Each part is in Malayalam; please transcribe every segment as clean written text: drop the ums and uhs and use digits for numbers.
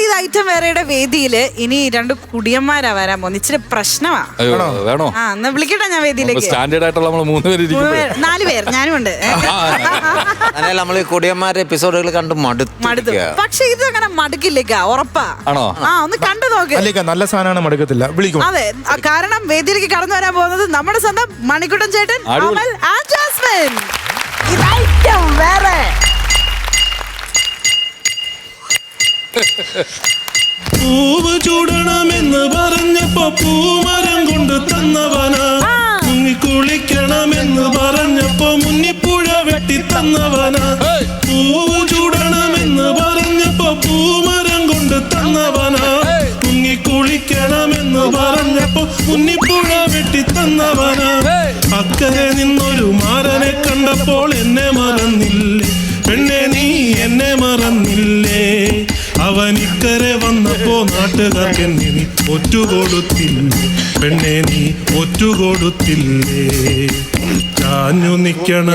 ഇത് ഐറ്റം വേറെയുടെ വേദിയില് ഇനി 2 കുടിയന്മാരാ വരാൻ പോകുന്നത്. ഇച്ചിരി പ്രശ്നമാ. വേണോ? ആ എന്നാ വിളിക്കട്ടെ ഞാൻ വേദിയിലേക്ക്. സ്റ്റാൻഡേർഡ് ആയിട്ടുള്ള നമ്മൾ 3 പേര് 4 പേർ ഞാനും ഉണ്ട്. നമ്മൾ ഈ കുടിയന്മാരുടെ എപ്പിസോഡുകൾ കണ്ട് മടുത്തു. പക്ഷെ ഇത് അങ്ങനെ മടുക്കില്ലേക്ക, ഉറപ്പാ. ആണോ? ആ ഒന്ന് കണ്ടു നോക്ക്. നല്ല സാധനമാണ്, മടുക്കത്തില്ല. വിളിക്കും. അതെ, കാരണം വേദിയിലേക്ക് കടന്നു വരാൻ പോകുന്നത് നമ്മുടെ സ്വന്തം മണിക്കുട്ടൻ ചേട്ടൻ, അമൽ ആൻഡ് ജാസ്മിൻ. ഇത് ഐറ്റം വേറെ. പൂവ് ചൂടണമെന്ന് പറഞ്ഞപ്പോ പൂമരം കൊണ്ട് തന്നവനാ, മുങ്ങി കുളിക്കണമെന്ന് പറഞ്ഞപ്പോ മുന്നിപ്പുഴ വെട്ടി തന്നവനാ. പൂവ് ചൂടണമെന്ന് പറഞ്ഞപ്പോ പൂമരം കൊണ്ട് തന്നവനാ, മുങ്ങി കുളിക്കണമെന്ന് പറഞ്ഞപ്പോ മുന്നിപ്പുഴ വെട്ടി തന്നവനാ. അക്കരെ നിന്നൊരു മാരനെ കണ്ടപ്പോൾ എന്നെ മറന്നില്ലേ പെണ്ണെ, നീ എന്നെ മറന്നില്ലേ? അവൻ ഇക്കരെ വന്നപ്പോ നാട്ടുകാർക്ക് നീ ഒറ്റുകൊടുത്തില്ലേ പെണ്ണെ, നീ ഒറ്റുകൊടുത്തില്ലേ? ചാഞ്ഞു നിക്കണ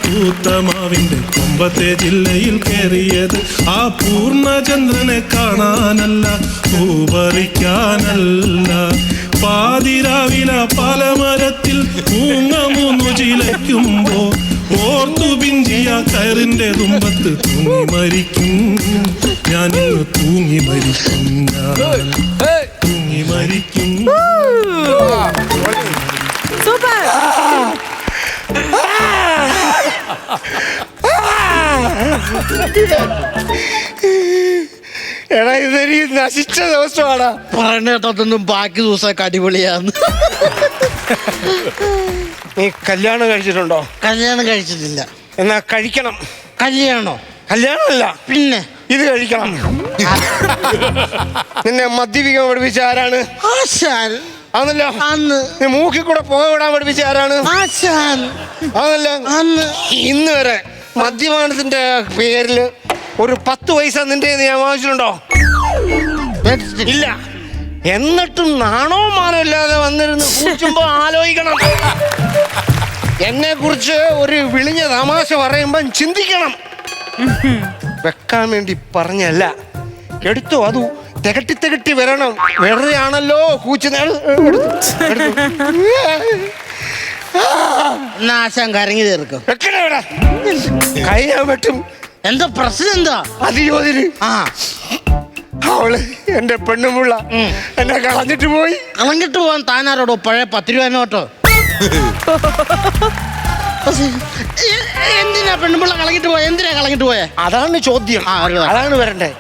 പൂത്തമാവിന്റെ കൊമ്പത്തെ ജില്ലയിൽ കയറിയത് ആ പൂർണ്ണചന്ദ്രനെ കാണാനല്ല, പൂപറിക്കാനല്ല. പാതിരാവില പലമരത്തിൽ മൂന്നു ചിലയ്ക്കുമ്പോ ഓർത്തു പിഞ്ചിയ കയറിന്റെ തുമ്പത്ത് തൂങ്ങി മരിക്കും ഞാൻ, ഇന്ന് തൂങ്ങി മരിക്കും ഞാൻ, തൂങ്ങി മരിക്കും. എടാ ഇതൊരു നശിച്ച ദിവസമാണ്. പറഞ്ഞിട്ടൊന്നും ബാക്കി ദിവസമൊക്കെ അടിപൊളിയാന്ന്. നീ കല്യാണം കഴിച്ചിട്ടുണ്ടോ? കല്യാണം കഴിച്ചിട്ടില്ല. എന്നാ കഴിക്കണം. കല്യാണമല്ല പിന്നെ ഇത് കഴിക്കണം. നിന്നെ മദ്യപിക്കാൻ പഠിപ്പിച്ച ആരാണ്? ആശാൻ. ആണല്ലോ. അന്ന് നീ മൂക്കിൽ കൂടെ പോക വിടാൻ പഠിപ്പിച്ച ആരാണ്? ആശാൻ. ആണല്ലോ. അന്ന് ഇന്ന് വരെ മദ്യപാനത്തിന്റെ പേരില് ഒരു 10 പൈസ നിന്റെ ഞാൻ വാങ്ങിച്ചിട്ടുണ്ടോ? ഇല്ല. എന്നിട്ടും നാണോ മാനോ ഇല്ലാതെ വന്നിരുന്ന് കൂച്ചുമ്പോ ആലോചിക്കണം. എന്നെ കുറിച്ച് ഒരു വിളിഞ്ഞ തമാശ പറയുമ്പം ചിന്തിക്കണം. വെക്കാൻ വേണ്ടി പറഞ്ഞല്ല, എടുത്തു. അത് തികട്ടി വരണം. വെറുതെ ആണല്ലോ കൂച്ചു. ആശാൻ കരങ്ങി തീർക്കും. വെക്കണേ ഇവിടെ. കൈ ഞാൻ വെട്ടും. എന്താ പ്രശ്നം? എന്താ അതിയോതിര്? അവള് എന്റെ പെണ്ണുമുള്ള എന്നെ കളഞ്ഞിട്ട് പോവാൻ താനാരോടോ പഴയ 10 രൂപ നോട്ടോ? എന്തിനാ പെണ്ണുമുള്ള കളഞ്ഞിട്ട് പോയ? എന്തിനാ കളഞ്ഞിട്ട് പോയെ? അതാണ് ചോദ്യം. അതാണ് വരണ്ടേ.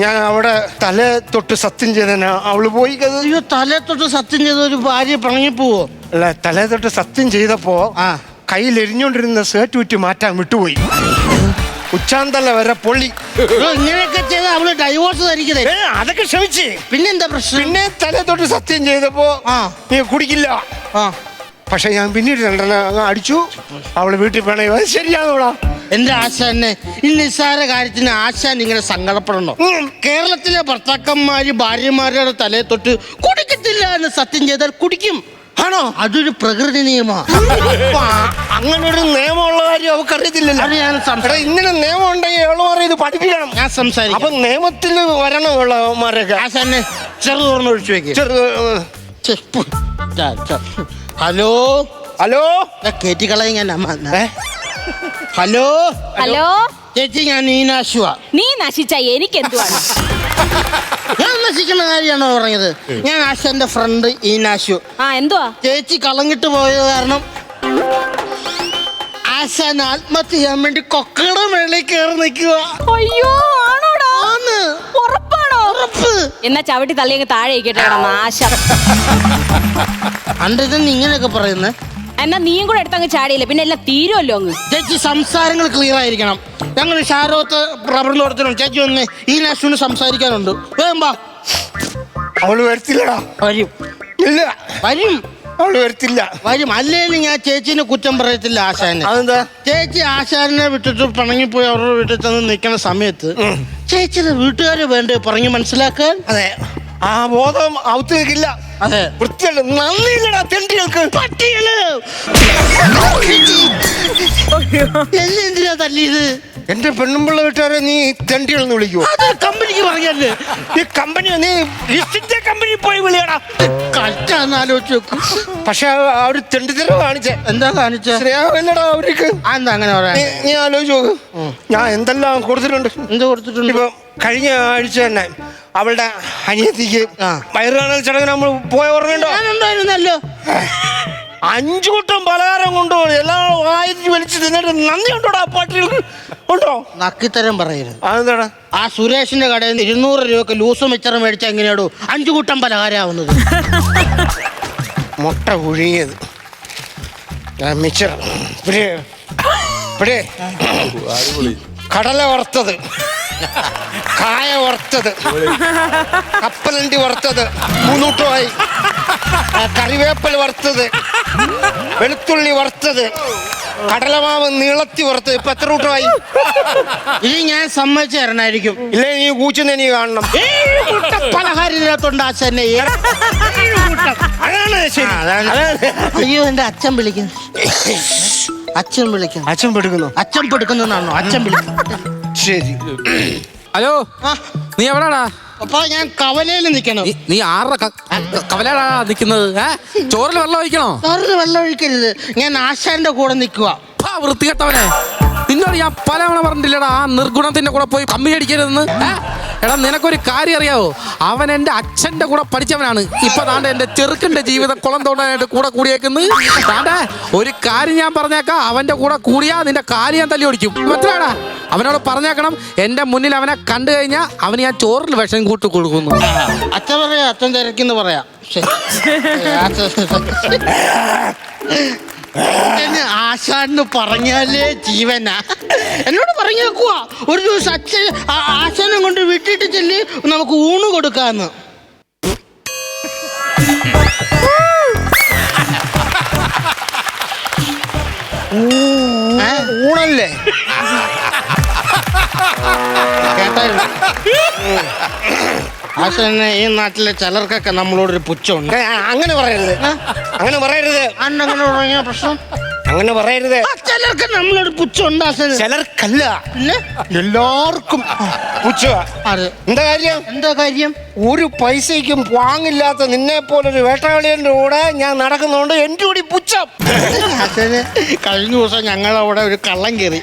ഞാൻ അവിടെ തല തൊട്ട് സത്യം ചെയ്തനാ അവള് പോയി. അയ്യോ, തലേ തൊട്ട് സത്യം ചെയ്ത ഒരു ഭാര്യ പിണങ്ങിപ്പോവോ? അല്ല, തലേ തൊട്ട് സത്യം ചെയ്തപ്പോ കയ്യിൽ എരിഞ്ഞോണ്ടിരുന്ന സേറ്റ് വിറ്റ് മാറ്റാൻ വിട്ടുപോയി. ഉച്ചാന്തല വരെ പൊള്ളി. ഇങ്ങനെയൊക്കെ ചെയ്ത അവള് ഡൈവോഴ്സ് ധരിക്കുന്നേ. അതൊക്കെ ക്ഷമിച്ച്. പിന്നെന്താ പ്രശ്നം? പിന്നെ തലേ തൊട്ട് സത്യം ചെയ്തപ്പോ നീ കുടിക്കില്ല. പക്ഷെ ഞാൻ പിന്നീട് 2 അടിച്ചു. അവള് വീട്ടിൽ വേണേ. ശരിയാണോടാ? എന്റെ ആശാനെ ഈ നിസ്സാര കാര്യത്തിന് ആശാൻ ഇങ്ങനെ സങ്കടപ്പെടണോ? കേരളത്തിലെ ഭർത്താക്കന്മാര് ഭാര്യമാരുടെ തലയെ തൊട്ട് കുടിക്കത്തില്ല എന്ന് സത്യം ചെയ്താൽ കുടിക്കും. ആണോ? അതൊരു പ്രകൃതി നിയമമാണ്. അങ്ങനൊരു നിയമമുള്ള കാര്യം അവക്കറിയത്തില്ലല്ലോ. ഇങ്ങനെ നിയമം ഉണ്ടെങ്കിൽ എവളുമാരെ ഇത് പഠിപ്പിക്കണം. ഞാൻ സംസാരിക്കും. അപ്പൊ നിയമത്തിൽ വരണം ഉള്ളമാരൊക്കെ. ആശാനെ ചെറുത് തുറന്ന് ഒഴിച്ചു വെക്ക്. ഹലോ കേറ്റിക്കളയും ഞാൻ. ഹലോ ചേച്ചി, ഞാൻ നീനാശുവാ. നീ നശിച്ച എനിക്ക് എന്തുവാണ്? ഞാൻ നശിക്കുന്ന കാര്യമാണോ പറഞ്ഞത്? ഞാൻ ആശാന്റെ ഫ്രണ്ട് ഈനാശു. എന്തുവാ? ചേച്ചി കളഞ്ഞിട്ട് പോയത് കാരണം ആശാൻ ആത്മഹത്യ ചെയ്യാൻ വേണ്ടി കൊക്കയുടെ മേളിൽ കയറി നിൽക്കുക. അയ്യോ, ആണോടാ? ഉറപ്പാണോ? ഉറപ്പ്. എന്നാ ചവിട്ടി തള്ളിയങ്ങ് താഴെ കേട്ടോ നാശം. അണ്ടെന്ന് ഇങ്ങനെയൊക്കെ പറയുന്നത്. എന്നാ നീയും കൂടെ എടുത്തങ്ങ് ചാടിയില്ല, പിന്നെ എല്ലാം തീരുമല്ലോ അങ്ങ്. ചേച്ചി സംസാരങ്ങൾ ക്ലിയർ ആയിരിക്കണം. ഞങ്ങൾ ഷാരോത്ത് റബ്ബർ തോട്ടത്തിനും ചേച്ചി ഒന്ന് ഈ നാശുവിന് സംസാരിക്കാനുണ്ട്. വേമ്പാ. അവള് വരത്തില്ലടാ. വരും. ഇല്ല, വരും. അവള് വരത്തില്ല. വരും. അല്ലേലും ഞാൻ ചേച്ചിനെ കുറ്റം പറയത്തില്ല ആശാനെ. അതെന്താ? ചേച്ചി ആശാനെ വിട്ടിട്ട് പിണങ്ങിപ്പോയി അവരുടെ വീട്ടിൽ ചെന്ന് നിൽക്കുന്ന സമയത്ത് ചേച്ചിയുടെ വീട്ടുകാര് വേണ്ടേ പറഞ്ഞ് മനസ്സിലാക്കാൻ? അതെ, ആ ബോധം അവത്ത് നിൽക്കില്ല. അതെ. വൃത്തിയല്ല, നന്ദിയില്ലടാ തെണ്ടികൾക്ക്. പട്ടികള് എന്നെ എന്തിനാ തല്ലിയത്? എന്റെ പെണ്ണുമ്പിള്ള വീട്ടുകാരെ നീ തെണ്ടികളെന്ന് വിളിക്കുവോ? അത് കമ്പനിക്ക് പറഞ്ഞല്ലേ. ഈ കമ്പനി നീ ഈസ്റ്റിന്റെ കമ്പനി പോയി വിളിയടാ. കഷ്ടാന്ന് ആലോചിച്ച് നോക്കും. പക്ഷെ ആ ഒരു തെണ്ടിത്തരം കാണിച്ചേ. എന്താ കാണിച്ച? സ്നേഹമില്ലടാ അവർക്ക്. എന്താ അങ്ങനെ പറയാ? നീ ആലോചിച്ച് നോക്ക്, ഞാൻ എന്തെല്ലാം കൊടുത്തിട്ടുണ്ട്. എന്ത് കൊടുത്തിട്ടുണ്ട്? ഇപ്പൊ കഴിഞ്ഞ ആഴ്ച തന്നെ അവളുടെ അനിയത്തിക്ക് വയറുകാണൽ ചടങ്ങിന് നമ്മൾ പോയ ഓർമ്മയുണ്ടോ? ഞാനുണ്ടായിരുന്നല്ലോ. 5 കൂട്ടം പലഹാരം കൊണ്ടുപോകും, എല്ലാം വായിച്ച് വലിച്ച് തിന്നിട്ട് നന്ദി ഉണ്ടോടാ പാട്ടികൾക്ക്? ഉണ്ടോ? നക്കിത്തരം പറയരുത്. അതെന്താടാ? ആ സുരേഷിന്റെ കടയിൽ നിന്ന് 200 രൂപക്ക് ലൂസ് മിച്ചറ് മേടിച്ചാൽ എങ്ങനെയാടോ 5 കൂട്ടം പലഹാരമാവുന്നത്? മുട്ട പുഴുങ്ങിയത്, മിച്ചർ, കടല വറുത്തത്, കായ വറുത്തത്, കപ്പലണ്ടി വറുത്തത് 3 കൂട്ടമായി, കറിവേപ്പൽ വറുത്തത്, വെളുത്തുള്ളി വറുത്തത്, കടലമാവ് നീളത്തി വറുത്തത്. ഇപ്പൊ എത്ര കൂട്ടമായി? ഇനി ഞാൻ സമ്മതിച്ചു തരണായിരിക്കും. ഇല്ലേ നീ കൂച്ചുന്ന നീ കാണണം. പലഹാരം ഇതിനകത്തുണ്ട് ആശാനെ. അതാണ് ശരി. അയ്യോ എന്റെ അച്ഛൻ വിളിക്കുന്നു. അച്ഛൻ വിളിക്കുന്നു. അച്ഛൻ പെടുക്കുന്നു. അച്ഛൻ പെടുക്കുന്നാണോ? അച്ഛൻ വിളിക്കുന്നു. ശരി. ഹലോ, നീ എവിടാടാ? അപ്പൊ ഞാൻ കവലയിൽ നിൽക്കണം. നീ ആരുടെ കവലാടാ നിക്കുന്നത്? ചോറിൽ വെള്ളം ഒഴിക്കണോ? ചോറിന് വെള്ളം ഒഴിക്കരുത്. ഞാൻ ആശാന്റെ കൂടെ നിൽക്കുക. വൃത്തികെട്ടവനെ, നിന്നോട് ഞാൻ പലവണ പറഞ്ഞില്ലടാ ആ നിർഗുണത്തിന്റെ കൂടെ പോയി കമ്പി അടിക്കരുതെന്ന്. എടാ, നിനക്കൊരു കാര്യം അറിയാവോ? അവൻ എന്റെ അച്ഛന്റെ കൂടെ പഠിച്ചവനാണ്. ഇപ്പൊ താണ്ട എന്റെ ചെറുക്കന്റെ ജീവിതം കുളം തോണ്ടാനായിട്ട് കൂടെ കൂടിയേക്കുന്നത്. താണ്ടേ ഒരു കാര്യം ഞാൻ പറഞ്ഞേക്കാം, അവന്റെ കൂടെ കൂടിയാ നിന്റെ കാര്യം ഞാൻ തല്ലി ഓടിക്കും. മനസ്സിലാടാ? അവനോട് പറഞ്ഞേക്കണം, എന്റെ മുന്നിൽ അവനെ കണ്ടു കഴിഞ്ഞാൽ അവന് ഞാൻ ചോറിൽ വിഷം കൂട്ടി കൊടുക്കുന്നു. അച്ഛൻ പറയാ, അച്ഛൻ തിരക്കിന്ന് പറയാ. ആശാന്ന് പറഞ്ഞാലേ ജീവനാ. എന്നോട് പറഞ്ഞേക്കുവാ ഒരു ദിവസം അച്ഛൻ ആശാനം കൊണ്ട് വിട്ടിട്ട് ചെല്ലി നമുക്ക് ഊണ് കൊടുക്കാന്ന്. ഊണല്ലേ? കേട്ടായിരുന്നു. ആശാനെ ഈ നാട്ടിലെ ചിലർക്കൊക്കെ നമ്മളോടൊരു പുച്ഛമുണ്ട്. അങ്ങനെ പറയരുത്, അങ്ങനെ പറയരുത്. അന്നങ്ങനെ തുടങ്ങിയ പ്രശ്നം. അങ്ങനെ പറയരുത്. ചിലർക്ക് നമ്മളോട് പുച്ഛമുണ്ട് ആശാന്. ചിലർക്കല്ല, പിന്നെ എല്ലാവർക്കും പുച്ഛമാ. അത് എന്താ കാര്യം? എന്താ കാര്യം? ഒരു പൈസയ്ക്കും വാങ്ങില്ലാത്ത നിന്നെ പോലൊരു വേട്ടയാളിയുടെ കൂടെ ഞാൻ നടക്കുന്നതുകൊണ്ട് എന്റെ കൂടി പുച്ഛം. അച്ഛന് കഴിഞ്ഞ ദിവസം ഞങ്ങളവിടെ ഒരു കള്ളം കയറി.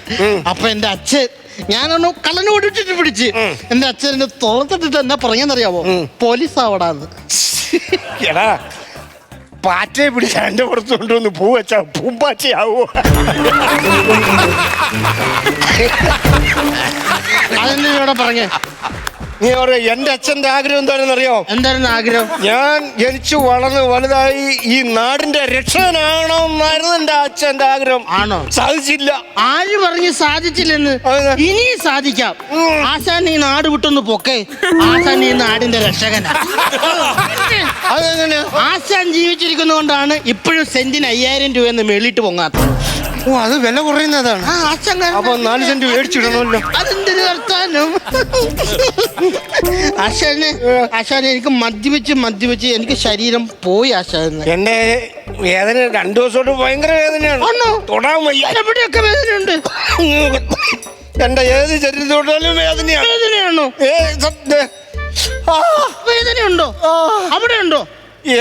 അപ്പൊ എന്റെ അച്ഛൻ, ഞാനൊന്ന് കള്ളനെ ഓടിച്ചിട്ട് പിടിച്ച് എന്റെ അച്ഛൻ എന്നെ തുറത്തിട്ടിട്ട് എന്നാ പറഞ്ഞെന്നറിയാവോ? പോലീസ് ആവടാന്ന്. എടാ, പാറ്റയെ പിടിച്ച എന്റെ പുറത്ത് കൊണ്ടുവന്ന് പൂ വെച്ചാ പൂമ്പാറ്റയാവോ? അതെന്തിനോടെ പറഞ്ഞേ? നീ പറയാ എന്റെ അച്ഛന്റെ ആഗ്രഹം എന്താണെന്ന് അറിയോ? എന്തായിരുന്നു ആഗ്രഹം? ഞാൻ ജനിച്ചു വളർന്ന് വലുതായി ഈ നാടിന്റെ രക്ഷകനാകണമെന്നായിരുന്നു എന്റെ അച്ഛന്റെ ആഗ്രഹം. ആണോ? സാധിച്ചില്ല. ആര് പറഞ്ഞ് സാധിച്ചില്ലെന്ന്? ഇനി സാധിക്കാം. ആശാൻ ഈ നാട് വിട്ടൊന്ന് പൊക്കെ. ആശാൻ ഈ നാടിന്റെ രക്ഷകനാ. അതെങ്ങനെ? ആശാൻ ജീവിച്ചിരിക്കുന്നതുകൊണ്ടാണ് ഇപ്പോഴും സെന്റിന് 5000 രൂപയെന്ന് മേളിട്ട് പൊങ്ങാത്തത്. ഓ, അത് വില കുറയുന്നതാണ്. അപ്പൊ 4 സെന്റ് മേടിച്ചിടണമല്ലോ. അതെന്തൊരു വർത്താനം. ആശാന് എനിക്ക് മദ്യപിച്ച് എനിക്ക് ശരീരം പോയി ആശാന്. എന്റെ വേദന 2 ദിവസത്തോട്ട് ഭയങ്കര വേദനയാണ്. തൊടാൻ വയ്യ. എവിടെയൊക്കെ വേദനയുണ്ട്. എന്റെ ഏത് ശരീരത്തോട്ടാലും വേദനയാണ്. വേദനയാണോ? വേദനയുണ്ടോ? അവിടെ ഉണ്ടോ?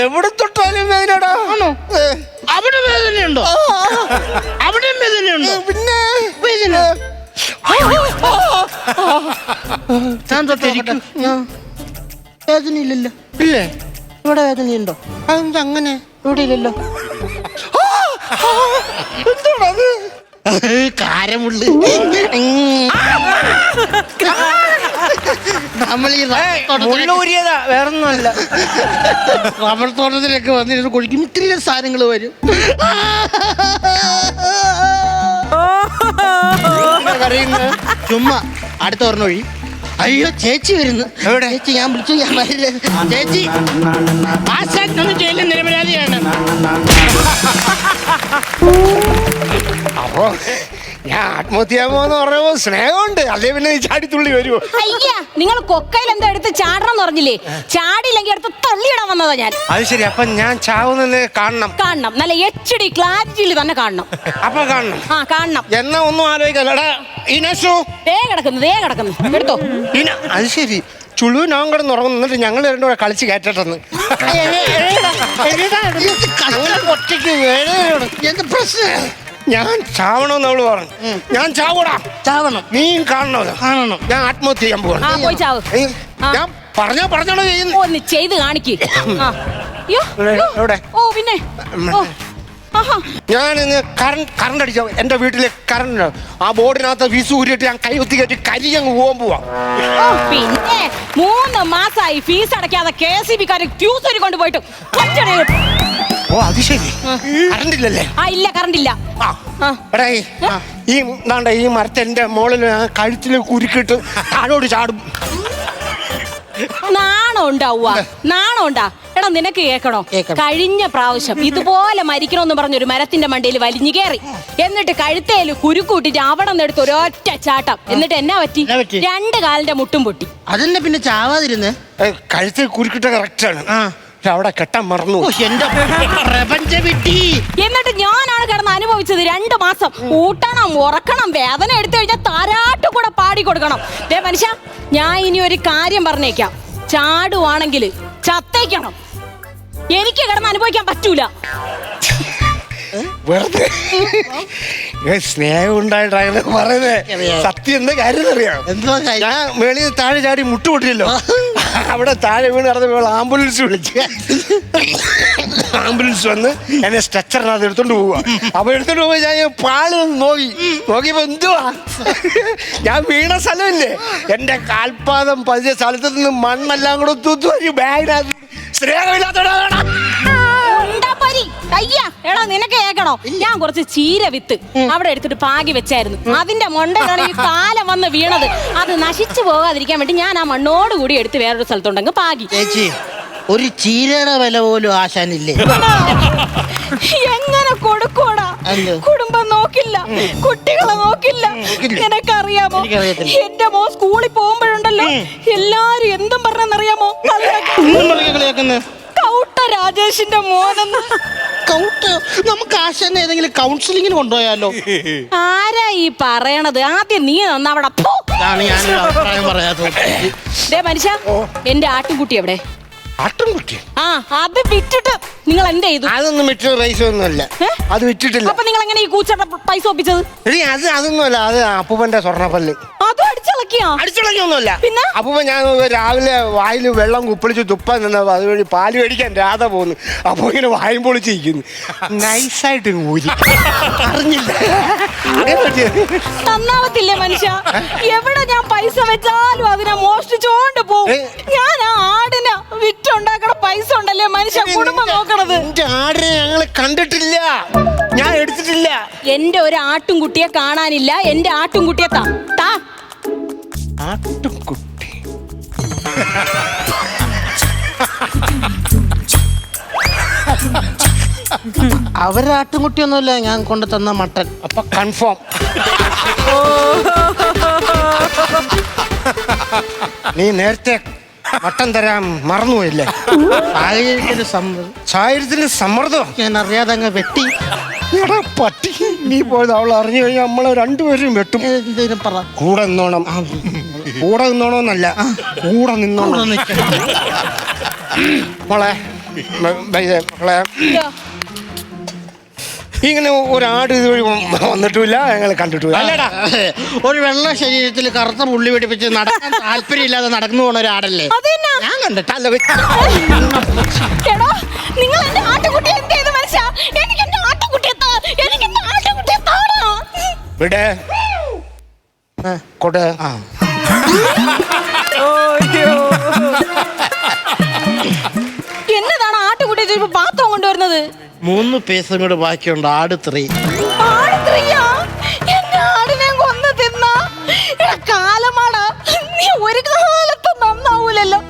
എവിടെ തൊട്ടാലും വേദനടാ. ആണോ? അവിടെ വേദനയുണ്ടോ? അവിടെയും വേദനയുണ്ടോ? പിന്നെ വേദന ഞാൻ തൊട്ടിരിക്കും. വേദനയില്ലല്ലോ. ഇല്ലേ? ഇവിടെ വേദനയുണ്ടോ? അതെന്താ അങ്ങനെ? ഇവിടെ ഇല്ലല്ലോ. എന്താണത്? കാരമുള്ളു. നമ്മൾ ഈ വേറൊന്നുമല്ല. റബ്ബർ തോട്ടത്തിലൊക്കെ വന്നിരുന്ന് കുഴിക്കും ഇത്തിരി സാധനങ്ങൾ വരും. ചുമ്മാ അടുത്ത പറഞ്ഞ വഴി. അയ്യോ ചേച്ചി വരുന്നു. എവിടെ? ചേച്ചി ഞാൻ വിളിച്ചു. ഞാൻ വരില്ല. ചേച്ചി ആശാനൊന്നും ചെയ്യലും നിരപരാധിയാണ്. അപ്പൊ ഞാൻ ആത്മഹത്യ ചെയ്യാമോന്ന് പറയുമ്പോ സ്നേഹമുണ്ട്, അല്ലേ പിന്നെ നീ ചാടിത്തുള്ളി വരുമോ? അയ്യ നിങ്ങൾ കൊക്കയിൽ എന്താ എടുത്ത് ചാടണം എന്ന് പറഞ്ഞില്ലേ? ചാടിയില്ലെങ്കിൽ എടുത്ത് തള്ളിയിടാൻ വന്നതാ ഞാൻ. അത് ശരി, അപ്പൊ ഞാൻ ചാവുന്നത് കാണണം. കാണണം, നല്ല HD ക്ലാരിറ്റിയിൽ തന്നെ കാണണം. അപ്പൊ കാണണം. ആ കാണണം. എന്നാ ഒന്നും ആലോചിക്കല്ലടാ ഇനസു. ദേ കിടക്കുന്നു എടുത്തോ. അത് ശരി, ചുളു ഞാൻ കിടന്ന് ഉറങ്ങുന്നു, എന്നിട്ട് ഞങ്ങൾ രണ്ടും കൂടെ കളിച്ച് കയറ്റട്ടെന്ന്. ഒറ്റയ്ക്ക് എന്ത് പ്രശ്നം? ഞാൻ ചാവണമെന്ന് അവള് പറഞ്ഞു. ഞാൻ ചാവൂടാ. ചാവണം. നീയും കാണണോ? കാണണം. ഞാൻ ആത്മഹത്യ ചെയ്യാൻ പോവാണ്. ആ പോയി ചാവ്. ഞാൻ പറഞ്ഞോളൂ ചെയ്യുന്നു. ഒന്ന് ചെയ്ത് കാണിക്ക്. ആ. അയ്യോ, അയ്യോ. എവിടെ? ഓ പിന്നെ ഓ ആഹാ. ഞാൻ ഇന്ന് കറണ്ട് അടിച്ച എന്റെ വീട്ടിലെ കറണ്ട് ആ ബോർഡിനകത്ത് വീസ് ഊരിയിട്ട് ഞാൻ കൈ കുത്തി കയറ്റി കരിയങ്ങ് പോകാൻ പോവാ. ഓ, പിന്നെ 3 മാസമായി ഫീസ് അടയ്ക്കാതെ KCB-ക്കാര് ട്യൂസറി കൊണ്ടുപോയിട്ട് ഓ അത് ശരി, കറണ്ട് ഇല്ലല്ലേ? ആ ഇല്ല, കറണ്ട് ഇല്ല. എടാ ഈ മരത്തിന്റെ മുകളിൽ കഴുത്തിൽ കുരുക്കിട്ട് താഴോട്ട് ചാടും. നാണം ഉണ്ടാവുക, നാണം ഉണ്ടാ. എടാ നിനക്ക് കേക്കണോ? കഴിഞ്ഞ പ്രാവശ്യം ഇതുപോലെ മരിക്കണമെന്ന് പറഞ്ഞൊരു മരത്തിന്റെ മണ്ടയിൽ വലിഞ്ഞു കയറി, എന്നിട്ട് കഴുത്തേല് കുരുക്കൂട്ടിട്ട് അവിടെ നിന്ന് എടുത്ത് ഒരൊറ്റ ചാട്ടം. എന്നിട്ട് എന്നാ പറ്റി? 2 കാലിന്റെ മുട്ടും പൊട്ടി. അതെന്നെ പിന്നെ ചാവാതിരുന്ന്? കഴുത്തിൽ കുരുക്കിട്ട കറക്റ്റ് ആണ്, അവിടെ കെട്ടാൻ മറന്നു. എന്റെ പ്രപഞ്ച വിട്ടി. എന്നിട്ട് ഞാനാണ് കിടന്ന് അനുഭവിച്ചത് 2 മാസം. ഊട്ടണം, ഉറക്കണം, വേദന എടുത്തു കഴിഞ്ഞാൽ താരാട്ട് കൂടെ പാടി കൊടുക്കണം. ദേ മനുഷ്യ, ഞാൻ ഇനി ഒരു കാര്യം പറഞ്ഞേക്കാം. ചാടുവാണെങ്കിൽ ചത്തേക്കണം. എനിക്ക് കിടന്ന് അനുഭവിക്കാൻ പറ്റൂല. വെറുതെ സ്നേഹം ഉണ്ടായിട്ടാണ് പറയുന്നത്. സത്യം എന്താ കാര്യം അറിയാം? എന്തോ ഞാൻ മേളിൽ താഴെ ചാടി മുട്ടുപൊട്ടിയല്ലോ, അവിടെ താഴെ വീണ് നടന്നപ്പോൾ ആംബുലൻസ് വിളിച്ച് ആംബുലൻസ് വന്ന് എന്നെ സ്ട്രെച്ചറിനകത്ത് എടുത്തോണ്ട് പോവുക. അപ്പൊ എടുത്തോണ്ട് പോയി ഞാൻ പാളി നോക്കിയപ്പോ എന്തുവാ, ഞാൻ വീണ സ്ഥലമില്ലേ, എന്റെ കാൽപാദം പതിച്ച സ്ഥലത്ത് നിന്ന് മണ്ണെല്ലാം കൂടെ തൂത്തുവരി ബാഗിനകത്ത്. സ്നേഹമില്ലാത്തവരാണ്. എടാ നിനക്ക് കേക്കണോ? ഞാൻ കുറച്ച് ചീര വിത്ത് അവിടെ എടുത്തിട്ട് പാകി വെച്ചായിരുന്നു. അതിന്റെ മണ്ടയിലാണ് ഈ കാലം വന്ന് വീണത്. അത് നശിച്ചു പോകാതിരിക്കാൻ വേണ്ടി ഞാൻ ആ മണ്ണോട് കൂടി എടുത്ത് വേറൊരു സ്ഥലത്തുണ്ടെങ്കിൽ പാകി. ചേച്ചി, ഒരു ചീരയുടെ വില പോലും ആശാനില്ലേ? എങ്ങനെ കൊടുക്കൂടാ? കുടുംബം നോക്കില്ല, കുട്ടികളെ നോക്കില്ല. നിനക്കറിയാമോ, എന്റെ മോൻ സ്കൂളിൽ പോകുമ്പോഴുണ്ടല്ലോ എല്ലാരും എന്തും പറഞ്ഞെന്നറിയാമോ? കൗട്ട രാജേഷിന്റെ മോനെന്ന്. നമുക്ക് ആശാനെ ഏതെങ്കിലും കൗൺസിലിങ്ങിന് കൊണ്ടുപോയാലോ? ആരാ ഈ പറയണത്? ആദ്യം നീ അവിടെ ഞാനൊരു അഭിപ്രായം പറയാത്ത മനുഷ്യ. എന്റെ ആട്ടുംകുട്ടി എവിടെ? ആട്ടുംകുട്ടി? ആ, അത് വിറ്റിട്ട് നിങ്ങൾ എന്ത് ചെയ്തു? അതൊന്നും വിറ്റ് പൈസ ഒന്നുമല്ല, അത് വിറ്റിട്ടില്ല. അപ്പൊ നിങ്ങൾ എങ്ങനെ ഈ കൂച്ചയുടെ പൈസ ഒപ്പിച്ചത്? അതൊന്നുമല്ല, അത് അപ്പൂപ്പന്റെ സ്വർണ്ണപ്പല്ല്. അതും അടിച്ചിളക്കിയൊന്നുമല്ല. പിന്നെ അപ്പൂപ്പൻ ഞാൻ രാവിലെ വായിൽ വെള്ളം കുപ്പിളിച്ച് തുപ്പാൻ നിന്നപ്പോ അതുവഴി പാല് മേടിക്കാൻ രാധ പോന്നു. അപ്പൊ ഇങ്ങനെ വായും പൊളിച്ചിരിക്കുന്നു. നൈസായിട്ട് ഊരി അറിഞ്ഞില്ല. നന്നാവത്തില്ലേ മനുഷ്യ? എവിടെ ഞാൻ പൈസ വെച്ചാലും അതിനെ മോഷ്ടിച്ചോണ്ട് പോകും. ഞാൻ ആ ആടിനെ വിറ്റുണ്ടാക്കണ പൈസ ഉണ്ടല്ലേ മനുഷ്യ കുടുംബം നോക്കണത്. എന്റെ ആടിനെ ഞങ്ങള് കണ്ടിട്ടില്ല, ഞാൻ എടുത്തിട്ടില്ല. എന്റെ ഒരു ആട്ടുംകുട്ടിയെ കാണാനില്ല. എന്റെ ആട്ടുംകുട്ടിയെ താ. ആട്ടുംകുട്ടി അവരാട്ടുംകുട്ടിയൊന്നുമില്ല, ഞാൻ കൊണ്ടു തന്ന മട്ടൻ. അപ്പൊ കൺഫേം. നീ നേരത്തെ മട്ടൻ തരാൻ മറന്നുപോയില്ലേ? സാഹചര്യത്തിന് സമ്മർദ്ദം ഞാൻ അറിയാതെ അങ്ങ് വെട്ടി. പട്ടി, നീ പോയത് അവൾ അറിഞ്ഞു കഴിഞ്ഞാൽ നമ്മളെ രണ്ടുപേരും വെട്ടും. എന്തേലും പറ. കൂടെ നിന്നോണം. കൂടെ നിന്നോണമെന്നല്ല, കൂടെ നിന്നോണം. മോളെ മോളെ, ഇങ്ങനെ ഒരാട് ഇതുവഴി വന്നിട്ടുമില്ല, ഞങ്ങൾ കണ്ടിട്ടില്ല. അല്ലടാ, ഒരു വെള്ള ശരീരത്തിൽ കറുത്ത പുള്ളി പിടിപ്പിച്ച് നടക്കാൻ താല്പര്യമില്ലാതെ നടന്നു പോണ ഒരാടല്ലേ ഞാൻ കണ്ടിട്ടല്ല. നിങ്ങൾ എന്റെ ആട്ടുകുട്ടിയെ എന്ത് ചെയ്തു മനുഷ്യ? എനിക്ക് എന്റെ ആട്ടുകുട്ടിയെ താ. എനിക്ക് എന്റെ ആട്ടുകുട്ടിയെ താടാ. ഇവിടെ കൊട്. എന്നതാണ് ആട്ടുകുട്ടിയെ ചോദിച്ചപ്പോ പാത്രം കൊണ്ടുവരുന്നത്? 3 പീസും കൂടെ ബാക്കിയുണ്ട്. ആട് 3. എന്റെ ആടിനെ കൊന്നു തിന്ന കാലമാടാ. നീ ഒരു കാലത്ത് നന്നാവൂലല്ലോ.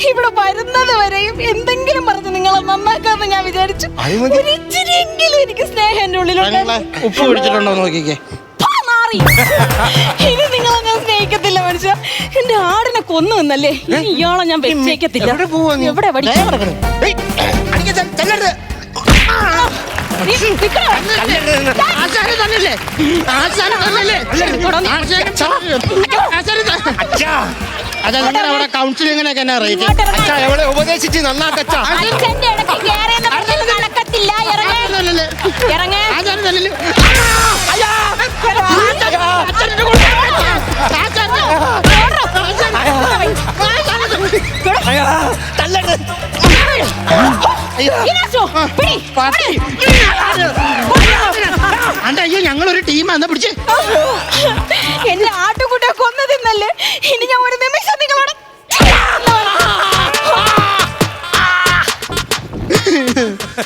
ഇവിടെ വരുന്നത് വരെയും എന്തെങ്കിലും പറഞ്ഞ് നിങ്ങളെ നന്നാക്കാന്ന് ഞാൻ വിചാരിച്ചു. ഒരിച്ചിരിയെങ്കിലും എനിക്ക് സ്നേഹം എന്റെ ഉള്ളിലുണ്ട്. ഉപ്പ് പിടിച്ചിട്ടുണ്ടോ നോക്കിക്കേ. പോയി. ഇനി നിങ്ങളെ ഞാൻ സ്നേഹിക്കത്തില്ല മനുഷ്യ. എന്റെ ആടിനെ കൊന്നു എന്നല്ലേ ഇനി ഇയാളെ ഞാൻ വെച്ചേക്കത്തില്ല. എവിടെ പോവാ നീ? എവിടെ പഠിക്കണം? ആശാനെ തന്നല്ലേ? ആശാനെ തന്നല്ലേ? അതാ നിങ്ങളുടെ അവിടെ കൗൺസിലിങ്ങിനൊക്കെ എന്നാ റേറ്റ്? അച്ഛാ എവിടെ ഉപദേശിച്ച് നന്നാക്കച്ചാ. അച്ഛന്റെ ഇടയ്ക്ക് കേറിയെന്ന് പറഞ്ഞത് നടക്കത്തില്ല. ഇറങ്ങ്. ഇറങ്ങ്. ആശാനെ തന്നല്ലേ? ഇനാശോ, പിടി. അയ്യോ ഞങ്ങളൊരു ടീമാന്ന് പിടിച്ച്. എന്റെ ആട്ടുകുട്ടിയെ കൊന്നു തിന്നല്ലേ. ഇനി ഞാൻ ഒരു നിമിഷം നിങ്ങളോട്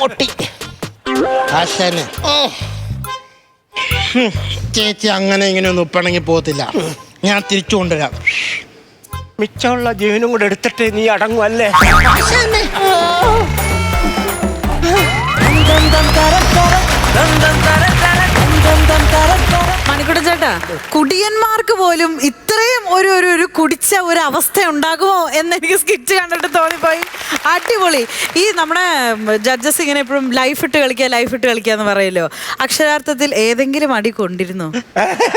പൊട്ടി. ആശാന് ചേച്ചി അങ്ങനെ ഇങ്ങനെ ഒന്നും ഉപ്പണങ്ങി പോകത്തില്ല. ഞാൻ തിരിച്ചു കൊണ്ടുവരാം. മിച്ചമുള്ള ജീവനും കൂടെ എടുത്തിട്ട് നീ അടങ്ങുമല്ലേ? മണിക്കുട്ടൻ ചേട്ടാ, കുടിയന്മാർക്ക് പോലും ഇത്രയും ഒരു കുടിച്ച ഒരു അവസ്ഥ ഉണ്ടാകുമോ എന്ന് എനിക്ക് സ്കിറ്റ് കണ്ടിട്ട് തോന്നിപ്പോയി. അടിപൊളി. ഈ നമ്മുടെ ജഡ്ജസ് ഇങ്ങനെ എപ്പോഴും ലൈഫ് ഇട്ട് കളിക്കുക എന്ന് പറയല്ലോ. അക്ഷരാർത്ഥത്തിൽ ഏതെങ്കിലും അടി കൊണ്ടിരുന്നോ?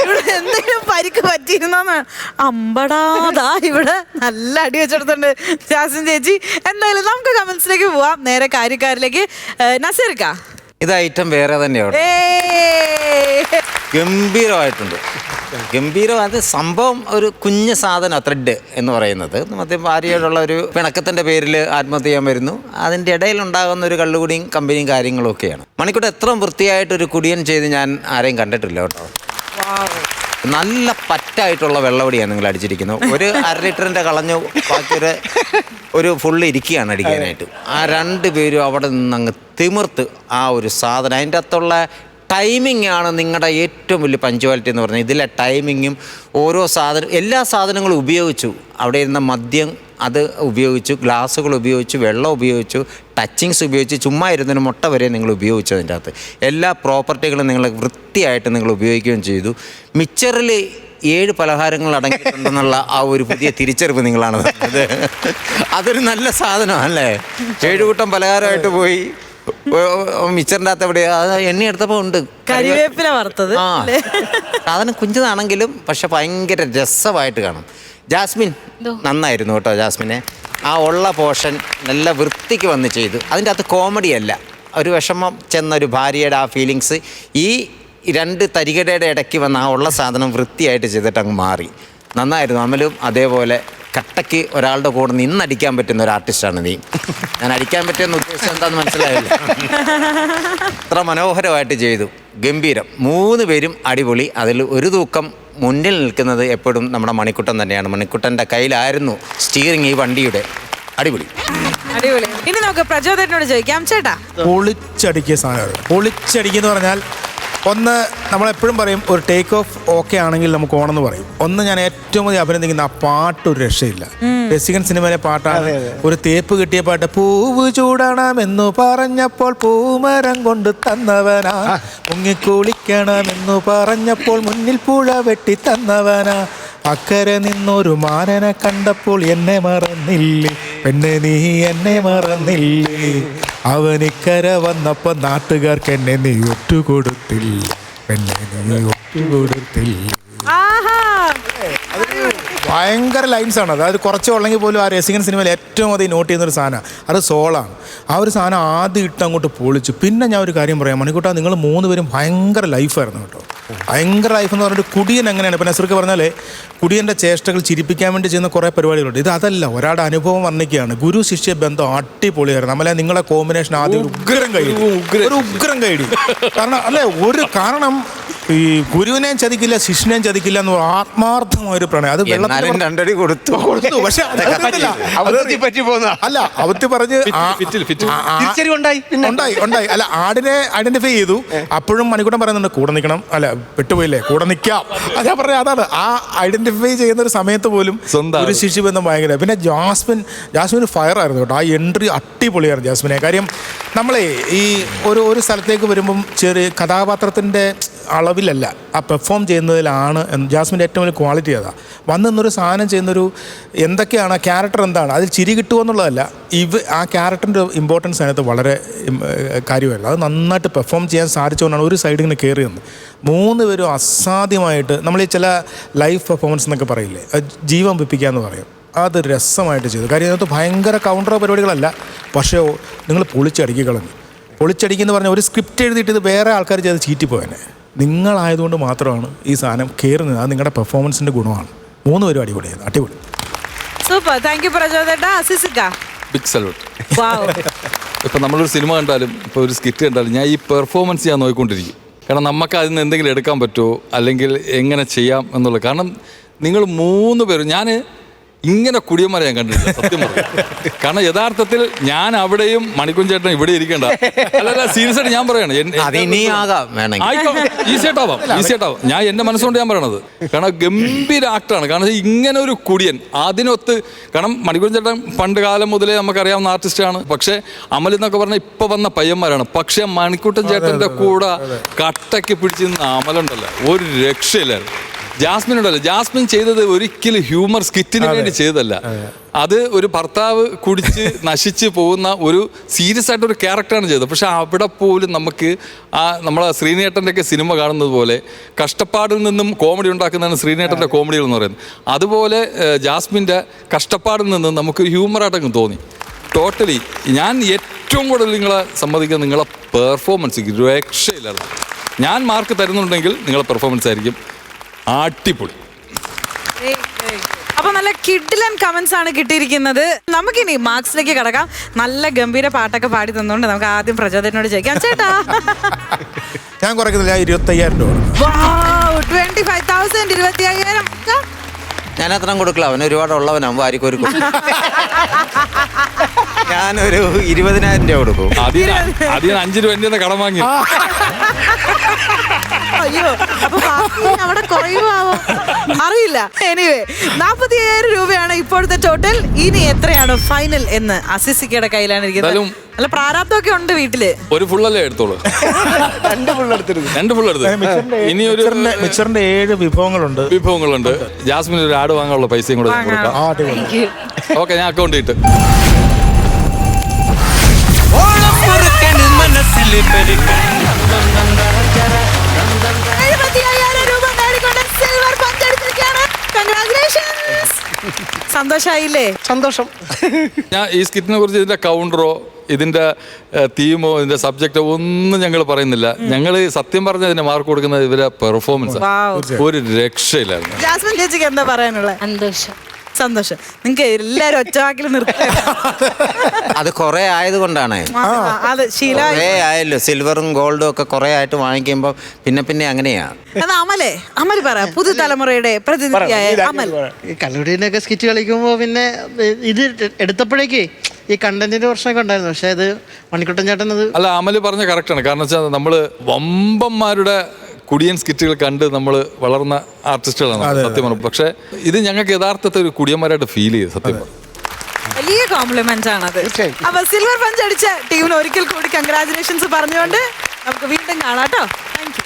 ഇവിടെ എന്തെങ്കിലും പരിക്ക് പറ്റിയിരുന്നോന്ന്? അമ്പടാതാ ഇവിടെ നല്ല അടി വെച്ചെടുത്തുണ്ട് ജാസ്മിൻ ചേച്ചി. എന്തായാലും നമുക്ക് കമന്റ്സിലേക്ക് പോവാം. നേരെ കാര്യക്കാരിലേക്ക്. നസീർക്ക, ഇത് ഐറ്റം വേറെ തന്നെയാണ്. ഗംഭീരമായിട്ടുണ്ട്. ഗംഭീരം. അത് സംഭവം ഒരു കുഞ്ഞ് സാധനം ത്രെഡ് എന്ന് പറയുന്നത് മറ്റേ ഭാര്യയോടുള്ള ഒരു പിണക്കത്തിൻ്റെ പേരിൽ ആത്മഹത്യ ചെയ്യാൻ വരുന്നു. അതിൻ്റെ ഇടയിലുണ്ടാകുന്ന ഒരു കള്ളുകുടിയും കമ്പനിയും കാര്യങ്ങളും ഒക്കെയാണ്. മണിക്കൂട്ടം എത്ര വൃത്തിയായിട്ടൊരു കുടിയൻ ചെയ്ത് ഞാൻ ആരെയും കണ്ടിട്ടില്ല കേട്ടോ. നല്ല പറ്റായിട്ടുള്ള വെള്ളവടിയാണ് നിങ്ങൾ അടിച്ചിരിക്കുന്നത്. ഒരു 1/2 ലിറ്ററിൻ്റെ കളഞ്ഞു ബാക്കി ഒരു ഫുള്ള് ഇരിക്കുകയാണ് അടിക്കാനായിട്ട്. ആ 2 പേരും അവിടെ നിന്ന് അങ്ങ് തിമിർത്ത് ആ ഒരു സാധനം. അതിൻ്റെ അകത്തുള്ള ടൈമിംഗ് ആണ് നിങ്ങളുടെ ഏറ്റവും വലിയ പഞ്ച്വാലിറ്റി എന്ന് പറഞ്ഞാൽ. ഇതിലെ ടൈമിങ്ങും ഓരോ എല്ലാ സാധനങ്ങളും ഉപയോഗിച്ചു. അവിടെ ഇരുന്ന മദ്യം അത് ഉപയോഗിച്ചു, ഗ്ലാസ്സുകൾ ഉപയോഗിച്ചു, വെള്ളം ഉപയോഗിച്ചു, ടച്ചിങ്സ് ഉപയോഗിച്ച്, ചുമ്മാ ഇരുന്നൊരു മുട്ട വരെ നിങ്ങൾ ഉപയോഗിച്ചു. അതിൻ്റെ അകത്ത് എല്ലാ പ്രോപ്പർട്ടികളും നിങ്ങൾ വൃത്തിയായിട്ട് നിങ്ങൾ ഉപയോഗിക്കുകയും ചെയ്തു. മിച്ചറിൽ 7 പലഹാരങ്ങൾ അടങ്ങിയിട്ടുണ്ടെന്നുള്ള ആ ഒരു പുതിയ തിരിച്ചറിവ് നിങ്ങളാണ് തന്നത്. അതൊരു നല്ല സാധനമാണ് അല്ലേ? 7 കൂട്ടം പലഹാരമായിട്ട് പോയി. മിച്ചറിൻ്റെ അകത്ത് എവിടെ എണ്ണ എടുത്തപ്പോൾ ഉണ്ട് കരിവേപ്പില വറുത്തത്. ആ സാധനം കുഞ്ഞതാണെങ്കിലും പക്ഷെ ഭയങ്കര രസമായിട്ട് കാണും. ജാസ്മിൻ നന്നായിരുന്നു കേട്ടോ. ജാസ്മിനെ ആ ഉള്ള പോർഷൻ നല്ല വൃത്തിക്ക് വന്ന് ചെയ്തു. അതിൻ്റെ അകത്ത് കോമഡിയല്ല, ഒരു വിഷമം ചെന്നൊരു ഭാര്യയുടെ ആ ഫീലിങ്സ് ഈ 2 തരികടയുടെ ഇടയ്ക്ക് വന്ന ആ ഉള്ള സാധനം വൃത്തിയായിട്ട് ചെയ്തിട്ട് അങ്ങ് മാറി. നന്നായിരുന്നു. അമലും അതേപോലെ കട്ടയ്ക്ക് ഒരാളുടെ കൂടെ നിന്നടിക്കാൻ പറ്റുന്ന ഒരു ആർട്ടിസ്റ്റാണ് നീ. ഞാൻ അടിക്കാൻ പറ്റുന്ന ഉദ്ദേശം എന്താണെന്ന് മനസ്സിലായില്ല. അത്ര മനോഹരമായിട്ട് ചെയ്തു. ഗംഭീരം. 3 പേരും അടിപൊളി. അതിൽ ഒരു തൂക്കം മുന്നിൽ നിൽക്കുന്നത് എപ്പോഴും നമ്മുടെ മണിക്കുട്ടൻ തന്നെയാണ്. മണിക്കുട്ടൻ്റെ കയ്യിലായിരുന്നു സ്റ്റിയറിംഗ് ഈ വണ്ടിയുടെ. അടിപൊളി. അടിപൊളി. ഇനി നമുക്ക് പ്രചോദനോട് ചോദിക്കാം. ചേട്ടാ, പൊളിച്ചടിക്കിയ സാധനം. പൊളിച്ചടിക്കുന്ന പറഞ്ഞാൽ ഒന്ന് നമ്മളെപ്പോഴും പറയും ഒരു ടേക്ക് ഓഫ് ഓക്കെ ആണെങ്കിൽ നമുക്ക് ഓണെന്ന് പറയും. ഒന്ന് ഞാൻ ഏറ്റവും അധികം അഭിനന്ദിക്കുന്ന ആ പാട്ട് ഒരു രക്ഷയില്ല. രസികൻ സിനിമയിലെ പാട്ടാണ്. ഒരു തേപ്പ് കിട്ടിയ പാട്ട്. പൂവ് ചൂടണമെന്നു പറഞ്ഞപ്പോൾ പൂമരം കൊണ്ട് തന്നവനാ, മുങ്ങിക്കുളിക്കണമെന്നു പറഞ്ഞപ്പോൾ മുന്നിൽ പുഴ വെട്ടി തന്നവനാ, അക്കരെ നിന്നൊരു മാനനെ കണ്ടപ്പോൾ എന്നെ മറന്നില്ലേ പെണ്ണെ നീ എന്നെ മറന്നില്ലേ, അവനിക്കര വന്നപ്പോ നാട്ടുകാർക്ക് എന്നെ നീ ഒറ്റുകൊടുത്തില്ല പെണ്ണെ നീ ഒറ്റുകൊടുത്തില്ല. ഭയങ്കര ലൈൻസ് ആണ്. അതായത് കുറച്ച് ഉള്ളെങ്കിൽ പോലും ആ രസികൻ സിനിമയിൽ ഏറ്റവും അധികം നോട്ട് ചെയ്യുന്നൊരു സാധനം അത് സോളാണ്. ആ ഒരു സാധനം ആദ്യം ഇട്ട് അങ്ങോട്ട് പൊളിച്ചു. പിന്നെ ഞാൻ ഒരു കാര്യം പറയാം, മണിക്കൂട്ടാ നിങ്ങൾ 3 പേരും ഭയങ്കര ലൈഫായിരുന്നു കേട്ടോ. ഭയങ്കര ലൈഫ് എന്ന് പറഞ്ഞിട്ട് കുടിയൻ എങ്ങനെയാണ് ഇപ്പം നസീർക്ക് പറഞ്ഞാൽ കുടിയൻ്റെ ചേഷ്ടകൾ ചിരിപ്പിക്കാൻ വേണ്ടി ചെയ്യുന്ന കുറേ പരിപാടികളുണ്ട്. ഇത് അതല്ല, ഒരാളുടെ അനുഭവം വർണ്ണിക്കുകയാണ്. ഗുരു ശിഷ്യ ബന്ധം അടിപൊളിയായിരുന്നു. നമ്മളെ നിങ്ങളെ കോമ്പിനേഷൻ ആദ്യം ഒരു ഉഗ്രം കൈഡി. കാരണം അല്ലേ, ഒരു കാരണം ഈ ഗുരുവിനെയും ചതിക്കില്ല ശിഷ്യനെയും ചതിക്കില്ല എന്ന് ആത്മാർത്ഥമായൊരു പ്രണയം. അത് വെള്ളത്തിൽ 2 അടി കൊടുത്തു. പക്ഷെ അല്ല, അവത്തി പറഞ്ഞ് ഉണ്ടായി. അല്ല, ആടിനെ ഐഡന്റിഫൈ ചെയ്തു. അപ്പോഴും മണിക്കൂട്ടം പറയുന്നുണ്ട് കൂടെ നിൽക്കണം, അല്ല പെട്ടുപോയില്ലേ കൂടെ നിൽക്കാം. ഞാൻ പറഞ്ഞ അതാണ്, ആ ഐഡന്റിഫൈ ചെയ്യുന്ന ഒരു സമയത്ത് പോലും ഒരു ശിശുബന്ധം ഭയങ്കര. പിന്നെ ജാസ്മിന് ഫയർ ആയിരുന്നു കേട്ടോ. ആ എൻട്രി അടിപൊളിയായിരുന്നു ജാസ്മിനെ. കാര്യം നമ്മളെ ഈ ഒരു സ്ഥലത്തേക്ക് വരുമ്പം ചെറിയ കഥാപാത്രത്തിൻ്റെ അളവിലല്ല, ആ പെർഫോം ചെയ്യുന്നതിലാണ് ജാസ്മിൻ്റെ ഏറ്റവും വലിയ ക്വാളിറ്റി അതാണ്. വന്ന് നിന്നൊരു സാധനം ചെയ്യുന്നൊരു എന്തൊക്കെയാണ് ആ ക്യാരക്ടർ എന്താണ് അതിൽ ചിരി കിട്ടുക എന്നുള്ളതല്ല, ആ ക്യാരക്ടറിൻ്റെ ഇമ്പോർട്ടൻസ് അതിനകത്ത് വളരെ കാര്യമല്ല. അത് നന്നായിട്ട് പെർഫോം ചെയ്യാൻ സാധിച്ചുകൊണ്ടാണ് ഒരു സൈഡിൽ ഇങ്ങനെ കയറി വന്നത്. 3 പേരും അസാധ്യമായിട്ട്, നമ്മൾ ഈ ചില ലൈവ് പെർഫോമൻസ് എന്നൊക്കെ പറയില്ലേ, ജീവൻ വെപ്പിക്കുക എന്ന് പറയും, അത് രസമായിട്ട് ചെയ്തു. കാര്യം അതിനകത്ത് ഭയങ്കര കൗണ്ടർ പരിപാടികളല്ല, പക്ഷേ നിങ്ങൾ പൊളിച്ചടുക്കി കളഞ്ഞു. പൊളിച്ചടിക്കെന്ന് പറഞ്ഞാൽ ഒരു സ്ക്രിപ്റ്റ് എഴുതിയിട്ട് ഇത് വേറെ ആൾക്കാർ ചെയ്ത് ചീറ്റിപ്പോയനെ. നിങ്ങളായതുകൊണ്ട് മാത്രമാണ് ഈ സാധനം കയറുന്നത്. അത് നിങ്ങളുടെ പെർഫോമൻസിൻ്റെ ഗുണമാണ്. 3 പേരും അടിപൊളിയായിരുന്നു, അടിപൊളി. സൂപ്പർ, താങ്ക് യു പ്രചോദേട്ടാ. അസിസിക്ക ബിഗ് സല്യൂട്ട്. ഇപ്പം നമ്മളൊരു സിനിമ കണ്ടാലും ഇപ്പോൾ ഒരു സ്കിറ്റ് കണ്ടാലും ഞാൻ ഈ പെർഫോമൻസ് ഞാൻ നോക്കിക്കൊണ്ടിരിക്കും. കാരണം നമുക്ക് അതിൽ നിന്ന് എന്തെങ്കിലും എടുക്കാൻ പറ്റുമോ അല്ലെങ്കിൽ എങ്ങനെ ചെയ്യാം എന്നുള്ളത്. കാരണം നിങ്ങൾ 3 പേരും, ഞാൻ ഇങ്ങനെ കുടിയന്മാരെ ഞാൻ കണ്ടിട്ടില്ല സത്യം പറഞ്ഞു. കാരണം യഥാർത്ഥത്തിൽ ഞാൻ അവിടെയും മണിക്കുഞ്ചേട്ടൻ ഇവിടെ ഇരിക്കണ്ട. അല്ലല്ല, സീരിയസ് ആയിട്ട് ഞാൻ പറയണം, ഈസിയായിട്ടാവാം. ഞാൻ എൻ്റെ മനസ്സുകൊണ്ട് ഞാൻ പറയണത്. കാരണം ഗംഭീര ആക്ടറാണ്. കാരണം ഇങ്ങനെ ഒരു കുടിയൻ അതിനൊത്ത്, കാരണം മണിക്കുഞ്ചേട്ടൻ പണ്ട് കാലം മുതലേ നമുക്കറിയാവുന്ന ആർട്ടിസ്റ്റാണ്. പക്ഷേ അമൽ എന്നൊക്കെ പറഞ്ഞാൽ ഇപ്പൊ വന്ന പയ്യന്മാരാണ്. പക്ഷെ മണിക്കുട്ടൻ ചേട്ടൻ്റെ കൂടെ കട്ടയ്ക്ക് പിടിച്ചിരുന്ന അമലുണ്ടല്ലോ, ഒരു രക്ഷയില്ലായിരുന്നു. ജാസ്മിൻ ഉണ്ടല്ലോ, ജാസ്മിൻ ചെയ്തത് ഒരിക്കലും ഹ്യൂമർ സ്കിറ്റിന് വേണ്ടി ചെയ്തതല്ല. അത് ഒരു ഭർത്താവ് കുടിച്ച് നശിച്ച് പോകുന്ന ഒരു സീരിയസ് ആയിട്ടൊരു ക്യാരക്ടറാണ് ചെയ്തത്. പക്ഷെ അവിടെ പോലും നമുക്ക് നമ്മളെ ശ്രീനേട്ടൻ്റെയൊക്കെ സിനിമ കാണുന്നത് പോലെ കഷ്ടപ്പാടിൽ നിന്നും കോമഡി ഉണ്ടാക്കുന്നതാണ് ശ്രീനേട്ടൻ്റെ കോമഡികൾ എന്ന് പറയുന്നത്. അതുപോലെ ജാസ്മിൻ്റെ കഷ്ടപ്പാടിൽ നിന്നും നമുക്ക് ഹ്യൂമറായിട്ടങ്ങ് തോന്നി. ടോട്ടലി ഞാൻ ഏറ്റവും കൂടുതൽ നിങ്ങളെ സമ്മതിക്കുന്നത് നിങ്ങളെ പെർഫോമൻസ് രക്ഷയില്ലാതെ. ഞാൻ മാർക്ക് തരുന്നുണ്ടെങ്കിൽ നിങ്ങളെ പെർഫോമൻസ് ആയിരിക്കും അടിപൊളി. അപ്പൊ നല്ല കിഡിലൻ കമന്റ്സ് ആണ് കിട്ടിയിരിക്കുന്നത്. നമുക്കിനി മാർക്സിലേക്ക് കടക്കാം. നല്ല ഗംഭീര പാട്ടൊക്കെ പാടി തന്നുകൊണ്ട് നമുക്ക് ആദ്യം പ്രചോദനോട് ചോദിക്കാം. ചേട്ടാ ഞാൻ കുറയ്ക്കുന്നില്ല, 25,000 രൂപ. 25,000, 25,000. ഞാൻ അത്രയും കൊടുക്കില്ല, അവൻ ഒരുപാടുള്ളവനാകുമ്പോൾ ആർക്കും ഒരു ഞാനൊരു 20,000 രൂപ കൊടുക്കും. അതിന് 5 രൂപ കടം വാങ്ങി. അയ്യോ, അപ്പൊ അവിടെ കുറയുമാവോ അറിയില്ല. എനിവേ 45,000 രൂപയാണ് ഇപ്പോഴത്തെ ടോട്ടൽ. ഇനി എത്രയാണ് ഫൈനൽ എന്ന് അസിസിക്കയുടെ കയ്യിലാണ് ഇരിക്കുന്നത്. നല്ല പ്രാരാബ്ദമൊക്കെ ഉണ്ട് വീട്ടില്. ഒരു ഫുള്ളല്ലേ എടുത്തോളൂ. 2 ഫുൾ എടുത്ത് ഇനി ഒരു മിക്സറിന്റെ 7 വിഭവങ്ങളുണ്ട്. ജാസ്മിന് ഒരു ആട് വാങ്ങാനുള്ള പൈസയും കൂടെ കൊടുക്കാം. ഓക്കെ, ഞാൻ അക്കൗണ്ട് ഇട്ട്. സന്തോഷായില്ലേ? സന്തോഷം. ഞാൻ ഈ സ്കിറ്റിനെ കുറിച്ച് ഇതിന്റെ കൗണ്ടറോ ഇതിന്റെ തീമോ ഇതിന്റെ സബ്ജക്റ്റോ ഒന്നും ഞങ്ങൾ പറയുന്നില്ല. ഞങ്ങൾ സത്യം പറഞ്ഞ ഇതിന്റെ മാർക്ക് കൊടുക്കുന്നത് ഇവരെ പെർഫോമൻസ്. ഒരു രക്ഷയില്ലായിരുന്നു. ജാസ്മിൻ ചേച്ചിക്ക് എന്താ പറയാനുള്ളത്? സന്തോഷം. നിങ്ങൾക്ക് എല്ലാരും ഒറ്റവാക്കിൽ നിർത്തുക. അത് കുറെ ആയതുകൊണ്ടാണ്. അത് ശീലമായി ആയല്ലോ, സിൽവറും ഗോൾഡും ഒക്കെ കുറെ ആയിട്ട് വാങ്ങിക്കുമ്പോ പിന്നെ അങ്ങനെയാ. എന്നാ അമൽ പറ, പുതുതലമുറയുടെ പ്രതിനിധിയായ അമൽ. ഈ കള്ളുടീനൊക്കെ സ്കിറ്റ് കളിക്കുമ്പോൾ പിന്നെ ഇത് എടുത്തപ്പോഴേക്കേ ഈ കണ്ടന്റിന്റെ പ്രശ്നമൊക്കെ ഉണ്ടായിരുന്നു. പക്ഷെ അത് മണിക്കുട്ടൻ ചേട്ടൻ അത് അല്ല, അമല് പറഞ്ഞ കറക്റ്റാണ്. കാരണം വെച്ചാൽ നമ്മള് വമ്പന്മാരുടെ കുടിയൻ സ്കിറ്റുകൾ കണ്ട് നമ്മൾ വളർന്ന ആർട്ടിസ്റ്റുകളാണ് സത്യം പറഞ്ഞു. പക്ഷെ ഇത് ഞങ്ങൾക്ക് യഥാർത്ഥത്തിൽ ഒരു കുടിയന്മാരായിട്ട് ഫീൽ ചെയ്തു സത്യം പറഞ്ഞു. വലിയ കോംപ്ലിമെന്റ് ആണത്. അപ്പൊ സിൽവർ പഞ്ച് അടിച്ച ടീമിന് ഒരിക്കൽ കൂടി കൺഗ്രാചുലേഷൻസ് പറഞ്ഞുകൊണ്ട് നമുക്ക് വീണ്ടും കാണാം കേട്ടോ. Thank you.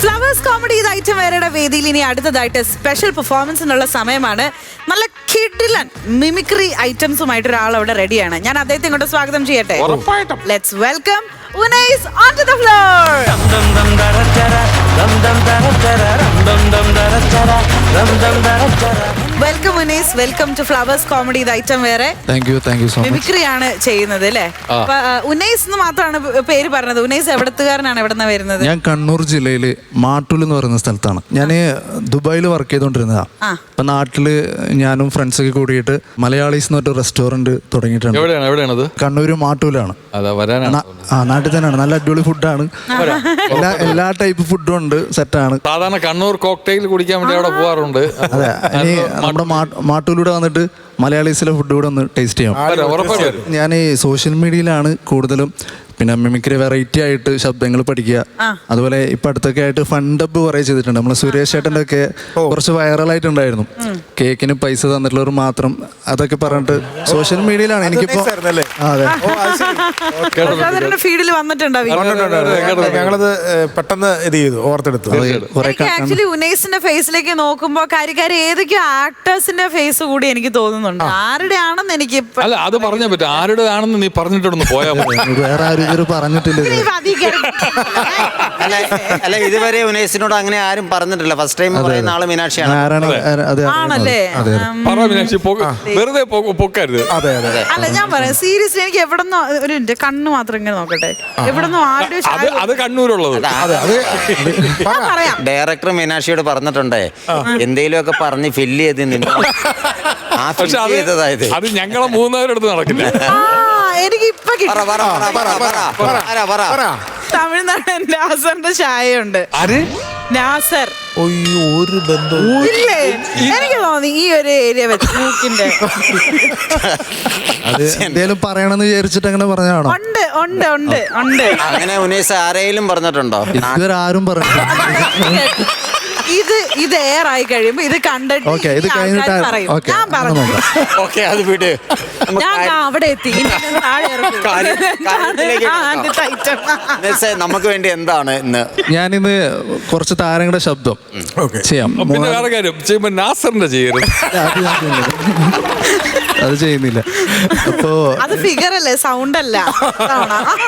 ഫ്ലവേഴ്സ് കോമഡി ഇത് ഐറ്റം വേറെയുടെ വേദിയിൽ ഇനി അടുത്തതായിട്ട് സ്പെഷ്യൽ പെർഫോമൻസിനുള്ള സമയമാണ്. നല്ല കിഡിലൻ മിമിക്രി ഐറ്റംസുമായിട്ട് ഒരാൾ അവിടെ റെഡിയാണ്. ഞാൻ അദ്ദേഹത്തെ ഇങ്ങോട്ട് സ്വാഗതം ചെയ്യട്ടെ. Let's welcome Unais on to the floor. Welcome Unais, welcome to flowers comedy ഇത് ഐറ്റം വേറെ. Thank you so much. Mimicry ആണ് ചെയ്യുന്നത് അല്ലേ? ഉനൈസ് എന്ന് മാത്രമാണ് പേര് പറഞ്ഞത്. ഉനൈസ് എവിടത്തുകാരനാണ്? എവിടെന്നാ വരുന്നത്? ഞാൻ കണ്ണൂർ ജില്ലയില് മാട്ടൂൽ എന്ന് പറയുന്ന സ്ഥലത്താണ്. ഞാൻ ദുബായിൽ വർക്ക് ചെയ്തോണ്ടിരുന്നതാ. അപ്പൊ നാട്ടില് ഞാനും ഫ്രണ്ട്സൊക്കെ കൂടിയിട്ട് മലയാളീസ് എന്ന് പറഞ്ഞ റെസ്റ്റോറന്റ് തുടങ്ങിയിട്ടുണ്ട്. എവിടെയാണത്? കണ്ണൂര് മാട്ടൂലാണ്. നാട്ടിൽ തന്നെയാണ്. നല്ല അടിപൊളി ഫുഡാണ്. എല്ലാ ടൈപ്പ് ഫുഡും ഉണ്ട്, സെറ്റാണ്. സാധാരണ കണ്ണൂർ കോക്ടെയിൽ കുടിക്കാൻ വേണ്ടി അവിടെ പോകാറുണ്ട്. അതെ, ഇനി നമ്മുടെ മാട്ടൂലൂടെ വന്നിട്ട് മലയാളീസിലെ ഫുഡ് കൂടെ ഒന്ന് ടേസ്റ്റ് ചെയ്യാം. ഞാൻ ഈ സോഷ്യൽ മീഡിയയിലാണ് കൂടുതലും പിന്നെ മിമിക്രി വെറൈറ്റി ആയിട്ട് ശബ്ദങ്ങൾ പഠിക്കുക. അതുപോലെ ഇപ്പൊ അടുത്തൊക്കെ ആയിട്ട് ഫണ്ടബ് കുറെ ചെയ്തിട്ടുണ്ട്. നമ്മളെ സുരേഷ് ചേട്ടൻ്റെ ഒക്കെ കുറച്ച് വൈറലായിട്ടുണ്ടായിരുന്നു. കേക്കിന് പൈസ തന്നിട്ടുള്ളവർ മാത്രം അതൊക്കെ പറഞ്ഞിട്ട് സോഷ്യൽ മീഡിയയിലാണ് എനിക്കിപ്പോ. അതെ, ഫീഡിൽ വന്നിട്ടുണ്ടാവും. ഞങ്ങളത് പെട്ടെന്ന് ഇത് ചെയ്തു, ഓർത്തെടുത്തു. ആക്ച്വലി ഉനൈസിന്റെ ഫേസിലേക്ക് നോക്കുമ്പോ കാര്യക്കാര് ഏതൊക്കെയോ ആക്ടേഴ്സിന്റെ ഫേസ് കൂടി എനിക്ക് തോന്നുന്നുണ്ട്. ആരുടെ ആണെന്ന് എനിക്ക് അല്ല അത് പറഞ്ഞാൽ പറ്റും. ആരുടെ ആണെന്ന് നീ പറഞ്ഞിട്ടൊന്ന് പോയാൽ വേറെ ആരും ഇതൊരു പറഞ്ഞിട്ടില്ല. അല്ല ഇതുവരെ ഉനൈസിനോട് അങ്ങനെ ആരും പറഞ്ഞിട്ടില്ല. ഫസ്റ്റ് ടൈം പറയുന്ന ആള് മീനാക്ഷിയാണ്. ആണല്ലേ? പറ മീനാക്ഷി, വെറുതെ പൊക്കരുത്. അതെ അതെ. അല്ല ഞാൻ പറയാം സീരിയസ്ലി, എനിക്ക് എവിടെന്നോ ഒരു കണ്ണ് മാത്രം ഇങ്ങനെ നോക്കട്ടെ, എവിടെന്നോ ആരുടെ അത് കണ്ണൂരുള്ളത്. പറയാം. ഡയറക്ടർ മീനാക്ഷിയോട് പറഞ്ഞിട്ടുണ്ടേ എന്തേലും ഒക്കെ പറഞ്ഞ് ഫില്ല് ചെയ്ത് നിന്ന് പക്ഷെ അത് ഞങ്ങളെ മൂന്നുപേരെടുത്ത് നടക്കില്ല. എനിക്ക് ഇപ്പൊ തമിഴ്നാട് നാസറിന്റെ ചായയുണ്ട്. നാസർ ഒരു ബന്ധവും ഇല്ലേ? എനിക്ക് തോന്നി ഈ ഒരു ഏരിയ വെച്ച് മൂക്കിന്റെ അത് എന്തേലും പറയണമെന്ന് വിചാരിച്ചിട്ട് അങ്ങനെ പറഞ്ഞാണോ? ഉണ്ട് ഉണ്ട് ഉണ്ട് ഉണ്ട്. അങ്ങനെ ഉനൈസ് ആരെങ്കിലും പറഞ്ഞിട്ടുണ്ടോ? ഇതുവരെ ആരും പറഞ്ഞിട്ടില്ല. ഇത് എയർ ആയി കഴിയുമ്പോ ഇത് കണ്ടിട്ട് ഓക്കെ, ഇത് കഴിഞ്ഞിട്ട് പറയും. ഓക്കെ, ഞാൻ പറഞ്ഞു ഓക്കെ അത് വിട്. ഞാൻ അവിടെ എത്തി. ഇനി ഞാൻ താഴെ ഇറങ്ങും. നമുക്ക് വേണ്ടി എന്താണ് ഇന്ന്? ഞാനിന്ന് കുറച്ച് താരങ്ങളുടെ ശബ്ദം ചെയ്യാം. പിന്നെ വേറെ കാര്യം ചെയ്യുമ്പോ നാസറിന്റെ ചെയ്യരുത്. അത് ചെയ്യുന്നില്ല. അപ്പോ അത് ഫിഗർ അല്ലേ, സൗണ്ട് അല്ല.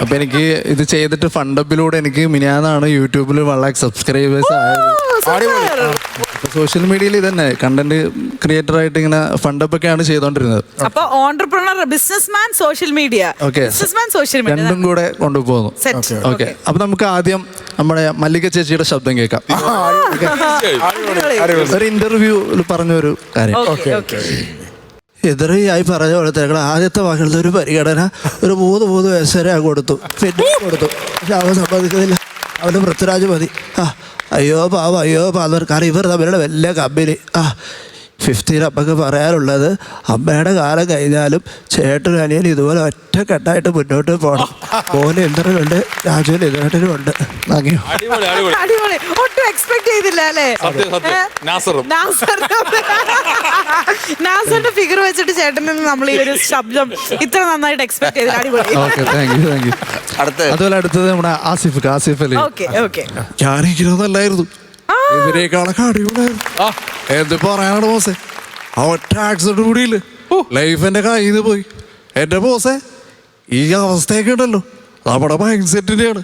അപ്പൊ എനിക്ക് ഇത് ചെയ്തിട്ട് ഫണ്ടബിലൂടെ എനിക്ക് മിനിയാന്നാണ് യൂട്യൂബിൽ 1 lakh സബ്സ്ക്രൈബേഴ്സ് ആയത്. സോഷ്യൽ മീഡിയയിൽ ഇതന്നെ കണ്ടന്റ് ക്രിയേറ്റർ ആയിട്ട് ഇങ്ങനെ ഫണ്ടപ്പ് ഒക്കെയാണ് ചെയ്തോണ്ടിരുന്നത്. അപ്പൊ entrepreneur, businessman, social media, businessman, social media രണ്ടും കൂടെ കൊണ്ടുപോകുന്നു. ഓക്കെ, അപ്പൊ നമുക്ക് ആദ്യം നമ്മുടെ മല്ലിക ചേച്ചിയുടെ ശബ്ദം കേൾക്കാം. ഒരു ഇന്റർവ്യൂവിൽ പറഞ്ഞൊരു കാര്യം. എതിരായി പറഞ്ഞ പോലെ തന്നെ ആദ്യത്തെ മകളുടെ ഒരു പരിഗണന ഒരു 3 വയസ്സുവരെ കൊടുത്തു, പിന്നെ കൊടുത്തു. പക്ഷെ അവൻ സമ്മതിക്കുന്നില്ല. അവന് പൃഥ്വിരാജ് മതി. അയ്യോ പാവം, കാരണം ഇവർ തമ്മിലുള്ള വലിയ കമ്പനി. 50 അമ്മക്ക് പറയാനുള്ളത്, അമ്മയുടെ കാലം കഴിഞ്ഞാലും ചേട്ടനും അനിയനും ഇതുപോലെ ഒറ്റക്കെട്ടായിട്ട് മുന്നോട്ട് പോകണം. പോലെ ഇന്ദ്രനുണ്ട്, രാജുവിന് ഇന്ദ്രനും ഉണ്ട്. അടിപൊളി. ഒട്ടും എക്സ്പെക്ട് ചെയ്തില്ല അല്ലേ? നാസറിന്റെ ഫിഗർ വെച്ചിട്ട് ചേട്ടനിൽ നിന്ന് നമ്മൾ ഈ ഒരു ശബ്ദം ഇത്ര നന്നായിട്ട് എക്സ്പെക്ട് ചെയ്തില്ല. അടിപൊളി. അതുപോലെ അടുത്തത് നമ്മുടെ ആസിഫ് അലി. ഞാനിരിക്കുന്നതല്ലായിരുന്നു, ഇവരെക്കാളൊക്കെ അടിപൊളിയായിരുന്നു. എന്ത് പറയാനാണ് ബോസേ, ആ ഒറ്റ ആക്സിഡന്റ് കൂടിയില്ലേ, ലൈഫ് എന്റെ കയ്യിൽ നിന്ന് പോയി. എന്റെ ബോസേ, ഈ അവസ്ഥയൊക്കെ ഉണ്ടല്ലോ നമ്മുടെ മൈൻഡ് സെറ്റിന്റെയാണ്.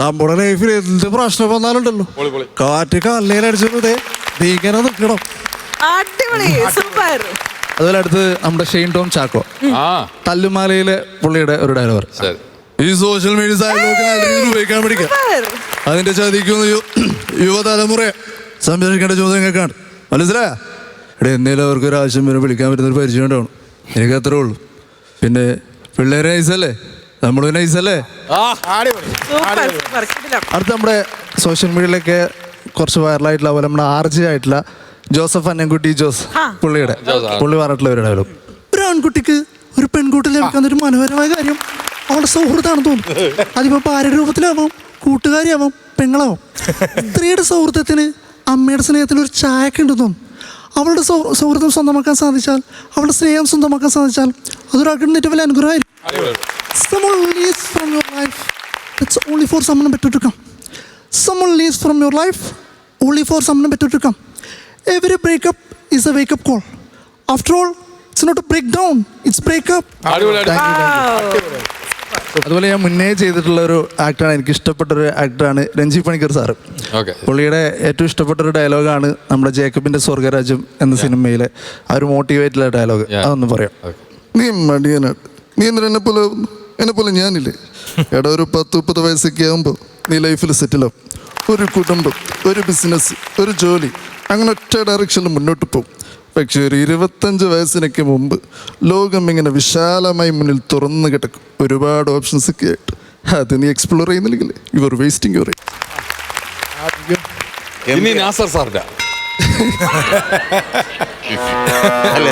നമ്മുടെ ലൈഫിൽ എന്ത് പ്രശ്നം വന്നാലുണ്ടല്ലോ, കാറ്റ് കല്ലേലടിച്ചതേ നീ ഇങ്ങനെ നിൽക്കണം. അതുപോലെ അടുത്ത് നമ്മുടെ ഷെയ്ൻ ടോം ചാക്കോ, തല്ലുമാലയിലെ പുള്ളിയുടെ ഒരു ഡയലോഗ്. ഈ സോഷ്യൽ മീഡിയ ഉപയോഗിക്കാൻ പഠിക്കാം. അതിന്റെ ചതിക്കുന്ന യുവതലമുറയെ സംരക്ഷിക്കേണ്ട ചോദ്യങ്ങൾക്കാണ്. മനസ്സിലായ ഇവിടെ എന്തെങ്കിലും അവർക്ക് ഒരു ആവശ്യം വരെ വിളിക്കാൻ പറ്റുന്നൊരു പരിചയം ഉണ്ടാവണം. എനിക്ക് അത്രേ ഉള്ളൂ. പിന്നെ പിള്ളേരെ നൈസല്ലേ, നമ്മൾ നൈസല്ലേ. അടുത്ത നമ്മുടെ സോഷ്യൽ മീഡിയയിലൊക്കെ കുറച്ച് വൈറലായിട്ടുള്ള പോലെ നമ്മുടെ RJ ആയിട്ടുള്ള ജോസഫ് അന്നൻകുട്ടി ജോസ്, പുള്ളി പറഞ്ഞിട്ടുള്ള ഒരു ഡയലോഗ്. ഒരു ആൺകുട്ടിക്ക് ഒരു പെൺകുട്ടി ലഭിക്കാൻ ഒരു മനോഹരമായ കാര്യം അവളുടെ സൗഹൃദമാണെന്ന് തോന്നുന്നു. അതിപ്പോ ഭാര്യ രൂപത്തിലാവാം, കൂട്ടുകാരിയാവാം, പെങ്ങളാവാം. സ്ത്രീയുടെ സൗഹൃദത്തിന് അമ്മയുടെ സ്നേഹത്തിന് ഒരു ചായക്ക് ഉണ്ടെന്ന് തോന്നും. അവളുടെ സൗഹൃദം സ്വന്തമാക്കാൻ സാധിച്ചാൽ, അവളുടെ സ്നേഹം സ്വന്തമാക്കാൻ സാധിച്ചാൽ അതൊരാൾക്ക് ഏറ്റവും വലിയ അനുഗ്രഹമായിരിക്കും. Someone leaves from your life, it's only for someone better to come. Someone leaves from your life only for someone better to come. Every breakup is a wake-up call. After all, it's not a breakdown, it's breakup. അതുപോലെ ഞാൻ മുന്നേ ചെയ്തിട്ടുള്ള ഒരു ആക്ടറാണ്, എനിക്ക് ഇഷ്ടപ്പെട്ട ഒരു ആക്ടറാണ് രഞ്ജി പണിക്കർ സാറ്. പുള്ളിയുടെ ഏറ്റവും ഇഷ്ടപ്പെട്ട ഒരു ഡയലോഗാണ് നമ്മുടെ ജേക്കബിന്റെ സ്വർഗരാജ്യം എന്ന സിനിമയിലെ ആ ഒരു മോട്ടിവേറ്റുള്ള ഡയലോഗ്. അതൊന്ന് പറയാം. നീ മടിയനാണ്, നീ എന്തിനാ എന്നെ പോലെ ഞാനില്ലേ എടാ, ഒരു 10-30 വയസ്സൊക്കെ ആകുമ്പോൾ നീ ലൈഫിൽ സെറ്റിലാവും. ഒരു കുടുംബം, ഒരു ബിസിനസ്, ഒരു ജോലി, അങ്ങനെ ഒറ്റ ഡയറക്ഷനിൽ മുന്നോട്ട് പോകും. പക്ഷേ ഒരു 25 വയസ്സിനൊക്കെ മുമ്പ് ലോകം ഇങ്ങനെ വിശാലമായി മുന്നിൽ തുറന്നു കിടക്കും, ഒരുപാട് ഓപ്ഷൻസ് ഒക്കെ ആയിട്ട്. അത് നീ എക്സ്പ്ലോർ ചെയ്യുന്നില്ലെങ്കിൽ യു ആർ വേസ്റ്റിംഗ് യുവർ.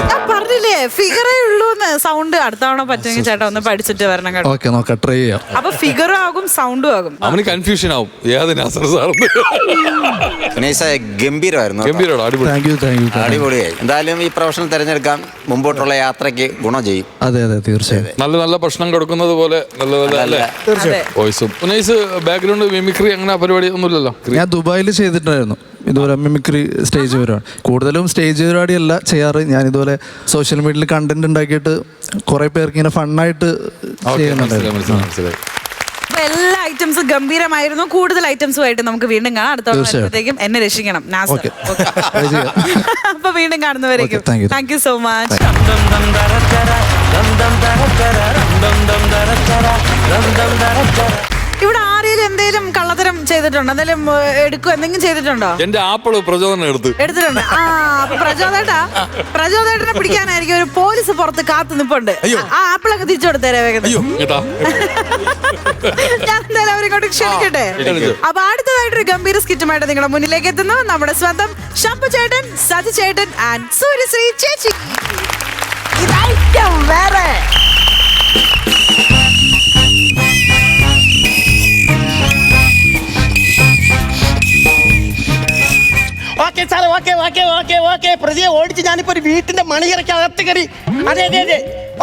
ഞാൻ പറഞ്ഞില്ലേ ഫിഗറേ ഉള്ളൂ സൗണ്ട് അടുത്ത തവണ പറ്റുമെങ്കിൽ ചേട്ടാ ഒന്ന് പഠിച്ചിട്ട് വരണം കേട്ടോ. ഓക്കെ, നോക്കാം, ട്രൈ ചെയ്യാം. അപ്പൊ ഫിഗറും ആകും സൗണ്ടും ആകും. അവന് കൺഫ്യൂഷൻ ആവും ഏത് നാസർ സാറെന്ന്. ഗംഭീരമായിരുന്നു. ഗംഭീരമാണ്, അടിപൊളി. Thank you. അടിപൊളിയായി. എന്തായാലും ഈ പ്രൊഫഷണൽ തിരഞ്ഞെടുക്കാൻ മുമ്പോട്ടുള്ള യാത്രയ്ക്ക് ഗുണം ചെയ്യും. അതെ, തീർച്ചയായും. നല്ല നല്ല ഭക്ഷണം കൊടുക്കുന്നത് പോലെ നല്ല നല്ല അല്ലേ അതെ. വോയിസും. ഉനൈസ് ബാക്ക്ഗ്രൗണ്ട് മിമിക്രി അങ്ങനെ പരിപാടി ഒന്നുമില്ലല്ലോ? ഞാൻ ദുബായിൽ ചെയ്തിട്ടുണ്ടായിരുന്നു ഇതുപോലെ മിമിക്രി സ്റ്റേജ് പരിപാടി. കൂടുതലും സ്റ്റേജ് പരിപാടിയല്ല ചെയ്യാറ്. ഞാൻ ഇതുപോലെ സോഷ്യൽ മീഡിയയിൽ കണ്ടന്റ് ഉണ്ടാക്കിയിട്ട് കുറെ പേർക്ക് ഇങ്ങനെ ഫണ്ണായിട്ട് ചെയ്യുന്നുണ്ടായിരുന്നു. മനസ്സിലായി. അപ്പൊ എല്ലാ ഐറ്റംസും ഗംഭീരമായിരുന്നു. കൂടുതൽ ഐറ്റംസുമായിട്ട് നമുക്ക് വീണ്ടും കാണാം. അടുത്ത വരുമ്പോഴത്തേക്കും എന്നെ രക്ഷിക്കണം നാസർ. Okay. Okay. അപ്പൊ വീണ്ടും കാണുന്നവരേക്കും Okay, thank you. Thank you so much. ഇവിടെ ആരെയും എന്തേലും കള്ളത്തരം ചെയ്തിട്ടുണ്ടോ? എന്തെങ്കിലും എടുക്കുക എന്തെങ്കിലും ചെയ്തിട്ടുണ്ടോ? എന്റെ ആപ്പിള് പ്രചോദനം എടുത്തിട്ടുണ്ട്. ആ അപ്പൊ പ്രചോദേട്ടനെ പിടിക്കാനായിരിക്കും ഒരു പോലീസ് പുറത്ത് കാത്തു നിപ്പുണ്ട്. ആ ആപ്പിളൊക്കെ തിരിച്ചു കൊടുത്തേരെ വേഗം. കേട്ടാ. ഞാൻ എന്തായാലും അവരിങ്ങോട്ട് ക്ഷണിക്കട്ടെ. അപ്പൊ അടുത്തതായിട്ടൊരു ഗംഭീര സ്കിറ്റുമായിട്ട് നിങ്ങളുടെ മുന്നിലേക്ക് എത്തുന്നു നമ്മുടെ സ്വന്തം ശംഭു ചേട്ടൻ, സജി ചേട്ടൻ ആൻഡ് സൂര്യശ്രീ ചേച്ചി. ഇതായിരിക്കും വേറെ. Okay sir, okay. പ്രതിയെ ഓടിച്ച് ഞാനിപ്പോ ഒരു വീട്ടിന്റെ മണിയറയ്ക്ക് അകത്ത് കയറി. അതെ.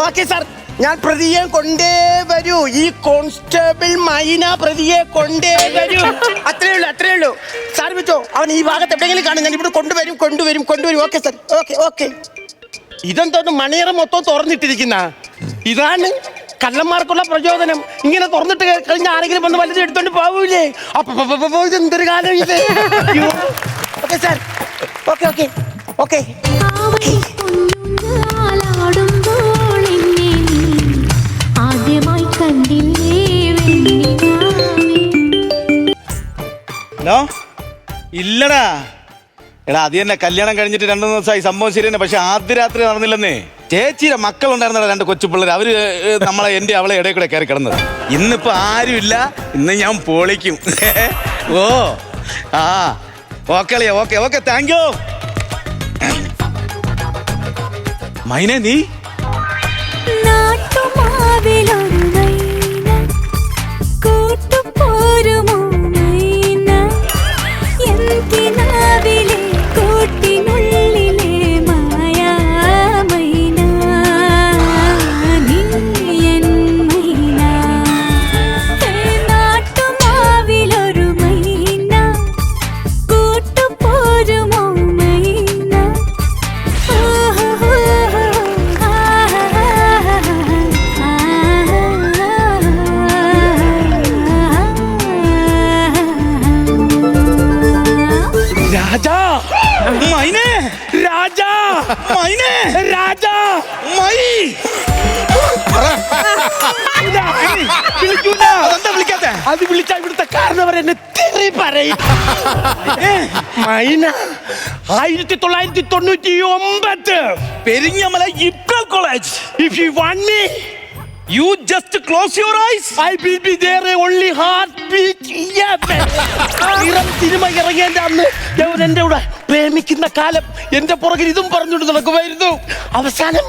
ഓക്കെ സാർ, ഞാൻ പ്രതിയെ കൊണ്ടേ വരൂ. ഈ കോൺസ്റ്റബിൾ മൈന പ്രതിയെ കൊണ്ടേ വരൂ. അത്രേ ഉള്ളൂ. സാർ വെച്ചോ, അവൻ ഈ ഭാഗത്ത് എവിടെയെങ്കിലും കാണും. ഞാൻ ഇവിടെ കൊണ്ടുവരും. Okay sir, okay. ഇതെന്തോന്ന് മണിയറ മൊത്തം തുറന്നിട്ടിരിക്കുന്ന? ഇതാണ് കള്ളന്മാർക്കുള്ള പ്രചോദനം. ഇങ്ങനെ തുറന്നിട്ട് കഴിഞ്ഞാൽ ആരെങ്കിലും വന്ന് വലുത് എടുത്തോണ്ട് പോവൂലേ? അപ്പൊ ഇതെന്തൊരു കാലം ഇത്. Okay sir, okay. ഹലോ, ഇല്ലടാ. എടാ, അത് തന്നെ കല്യാണം കഴിഞ്ഞിട്ട് 2 ദിവസമായി. സംഭവം ശരി തന്നെ, പക്ഷെ ആദ്യ രാത്രി നടന്നില്ലെന്നേ. ചേച്ചിയുടെ മക്കളുണ്ടായിരുന്നടാ, 2 കൊച്ചു പിള്ളേർ. അവര് എൻ്റെ അവളെ ഇടയിൽ കൂടെ കയറി കിടന്നത്. ഇന്നിപ്പോ ആരുമില്ല. ഇന്ന് ഞാൻ പൊളിക്കും. ഓ ആ ഓക്കെ. Thank you. മൈനെ, നീ അത് വിളിച്ചാ ഇവിടുത്തെ കാരണവർ എന്നെ തെറി പറയും. മൈന 1999 Peringamala Ibrahim college. If you want me, you just close your eyes. I will be there. Only heartbeat. Cinema ഇറങ്ങിയതിന്റെ അന്ന് എന്റെ കൂടെ പ്രേമിക്കുന്ന കാലം എന്റെ പുറകിൽ ഇതും പറഞ്ഞുകൊണ്ട് നടക്കുമായിരുന്നു. അവസാനം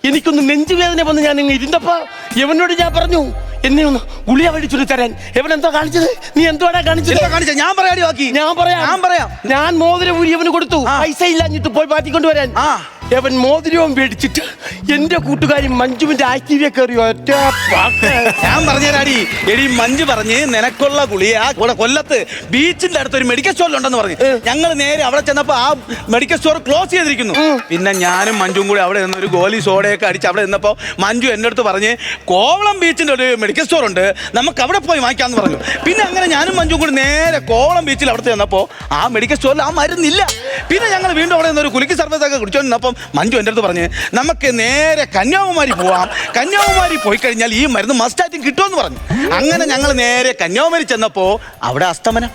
എനിക്കൊന്ന് നെഞ്ചുവേദന വന്ന് ഞാൻ ഇങ്ങ് ഇരുന്നപ്പോ എവനോട് ഞാൻ പറഞ്ഞു, എന്നെ ഒന്ന് ഗുളിയ വഴിച്ചു തരാൻ. എവൻ എന്തോ കാണിച്ചത്? നീ എന്തുവാടാ കാണിച്ചത്? ഞാൻ പറയാം. ഞാൻ മോതിരം ഊരി അവന് കൊടുത്തു. പൈസ ഇല്ലാഞ്ഞിട്ട് പോയി മാറ്റിക്കൊണ്ട് വരാൻ. അവൻ മോതിരവും മേടിച്ചിട്ട് എന്റെ കൂട്ടുകാരി മഞ്ജുവിന്റെ ആക്റ്റീവിയെ കയറി ഒറ്റ ഞാൻ പറഞ്ഞുതരാടി. എടി, മഞ്ജു പറഞ്ഞ് നിനക്കുള്ള ഗുളിയ ഇവിടെ കൊല്ലത്ത് ബീച്ചിന്റെ അടുത്ത് ഒരു മെഡിക്കൽ സ്റ്റോറിലുണ്ടെന്ന് പറഞ്ഞു. ഞങ്ങൾ നേരെ അവിടെ ചെന്നപ്പോ ആ മെഡിക്കൽ സ്റ്റോർ ക്ലോസ് ചെയ്തിരിക്കുന്നു. പിന്നെ ഞാനും മഞ്ജുവും കൂടി അവിടെ നിന്ന് ഒരു ഗോലി സോഡയൊക്കെ അടിച്ച് അവിടെ നിന്നപ്പോ മഞ്ജു എന്റെ അടുത്ത് പറഞ്ഞ് കോവളം ബീച്ചിന്റെ ഒരു മെഡിക്കൽ സ്റ്റോർ ഉണ്ട്, നമുക്ക് അവിടെ പോയി വാങ്ങിക്കാന്ന് പറഞ്ഞു. പിന്നെ അങ്ങനെ ഞാനും മഞ്ജുവും കൂടി നേരെ കോവളം ബീച്ചിൽ അവിടെ ചെന്നപ്പോ ആ മെഡിക്കൽ സ്റ്റോറിൽ ആ മരുന്നില്ല. പിന്നെ ഞങ്ങൾ വീണ്ടും അവിടെ നിന്ന് ഒരു കുലുക്കി സർവീസ് ഒക്കെ കുടിച്ചോണ്ടിരുന്നപ്പം മഞ്ജു എൻ്റെ അടുത്ത് പറഞ്ഞ് നമുക്ക് നേരെ കന്യാകുമാരി പോവാം. കന്യാകുമാരി പോയി കഴിഞ്ഞാൽ ഈ മരുന്ന് മസ്റ്റായിട്ടും കിട്ടുമെന്ന് പറഞ്ഞു. അങ്ങനെ ഞങ്ങൾ നേരെ കന്യാകുമാരി ചെന്നപ്പോ അവിടെ അസ്തമനം.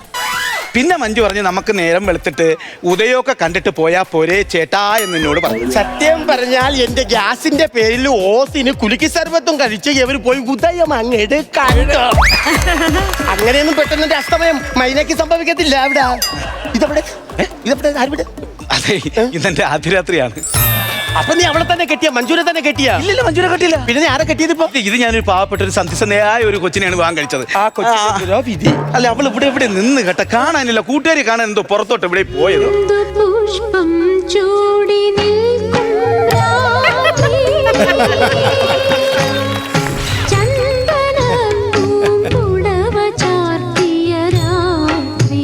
പിന്നെ മഞ്ജു പറഞ്ഞ് നമുക്ക് നേരം വെളുത്തിട്ട് ഉദയമൊക്കെ കണ്ടിട്ട് പോയാ പോരെ ചേട്ടാ എന്ന് എന്നോട് പറഞ്ഞു. സത്യം പറഞ്ഞാൽ എന്റെ ഗ്യാസിന്റെ പേരിൽ ഓസിന് കുലുക്കി സർവത്തും കഴിച്ച് ഇവർ പോയി ഉദയം അങ്ങോട്ട് കണ്ടു. അങ്ങനെയൊന്നും പെട്ടെന്ന് അസ്തമയം മൈനയ്ക്ക് സംഭവിക്കത്തില്ല. അവിടെ ഇതവിടെ ഇതെവിടെ ആര് വീട്? അതെ ഇന്നെന്റെ ആദ്യരാത്രിയാണ്. അപ്പൊ നീ അവളെ തന്നെ കെട്ടിയ, മഞ്ജുനെ തന്നെ കെട്ടിയ? ഇല്ലല്ല മഞ്ജുനെ കെട്ടില്ല. പിന്നെ നീ ആരെ കെട്ടിയത് ഇപ്പൊ? ഇത് ഞാനൊരു പാവപ്പെട്ട ഒരു സന്ധിസന്ധയായ ഒരു കൊച്ചിനെയാണ് വിവാഹം കഴിച്ചത്. ആ കൊച്ചിന്റെ വിധി. അല്ല അവൾ ഇവിടെ നിന്ന് കേട്ട കാണാനില്ല, കൂട്ടുകാരി കാണാൻ എന്തോ പുറത്തോട്ട് ഇവിടെ പോയത്. പുഷ്പം ചൂടി നിൽക്കും ചന്ദനപ്പൂവുടവ ചാർത്തിയ രാത്രി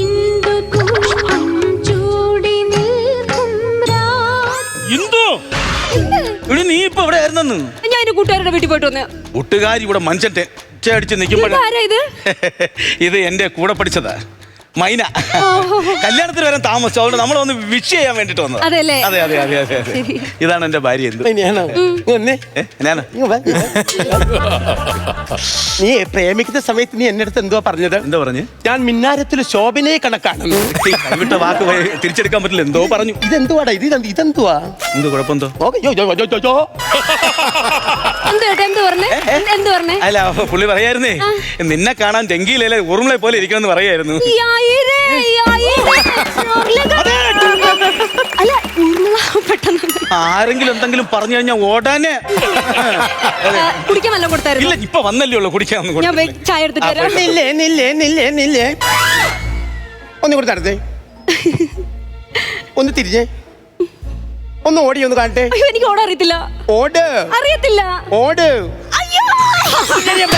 ഇന്ദു പുഷ്പം ചൂടി നിൽക്കും ഇന്ദു ഇവിടെ നീ ഇപ്പൊ ഇവിടെ ആയിരുന്നെന്ന്? ഞാൻ എന്റെ കൂട്ടുകാരുടെ വീട്ടിൽ പോയിട്ട് വന്നേ. കൂട്ടുകാരി ഇവിടെ മനുഷ്യന്റെ അടിച്ച് നിൽക്കുമ്പോൾ ആരാ ഇത്? ഇത് എന്റെ കൂടെ പഠിച്ചതാ മൈന. കല്യാണത്തിന് വരാൻ താമസിച്ചു, അതുകൊണ്ട് നമ്മൾ ഒന്ന് വിഷ് ചെയ്യാൻ വേണ്ടിട്ട് വന്നത്. അതെല്ലേ? അതെ അതെ അതെ അതെ അതെ. ഇതാണ് എന്റെ ഭാര്യ. എന്ത് ഞാനാ നീ പ്രേമിക്കുന്ന സമയത്ത് നീ എന്റെ അടുത്ത് എന്തോ പറഞ്ഞത്? എന്താ പറഞ്ഞു? ഞാൻ മിന്നാരത്തിൽ ശോഭനയെ കണക്കാണ്. കൈവിട്ട വാക്ക് തിരിച്ചെടുക്കാൻ പറ്റില്ല. എന്തോ പറഞ്ഞു. ഇതെന്തുവാടാ? ഇതെന്തുവാ? എന്ത് കുഴപ്പമെന്തോ? അല്ല പുള്ളി പറയായിരുന്നേ, നിന്നെ കാണാൻ ഡെങ്കിയിലെ ഉറുമളെ പോലെ ഇരിക്കണമെന്ന് പറയായിരുന്നു. ആരെങ്കിലും എന്തെങ്കിലും പറഞ്ഞു കഴിഞ്ഞാൽ ഓടാനെ. കുടിക്കാൻ വല്ലതും കൊടുത്തായിരുന്നു? ഇല്ല, ഇപ്പൊ വന്നല്ലേ ഉള്ളൂ, കുടിക്കാൻ ഞാൻ ചായ എടുത്തിട്ട് ഒന്ന് കൊടുത്തടത്തേ, ഒന്ന് തിരിഞ്ഞേ, ഒന്ന് ഓടി ഒന്ന് കാണട്ടെ. എനിക്ക് ഓടാൻ അറിയത്തില്ല. ഓട്. അറിയത്തില്ല. ഓട്. എന്താ കാര്യം?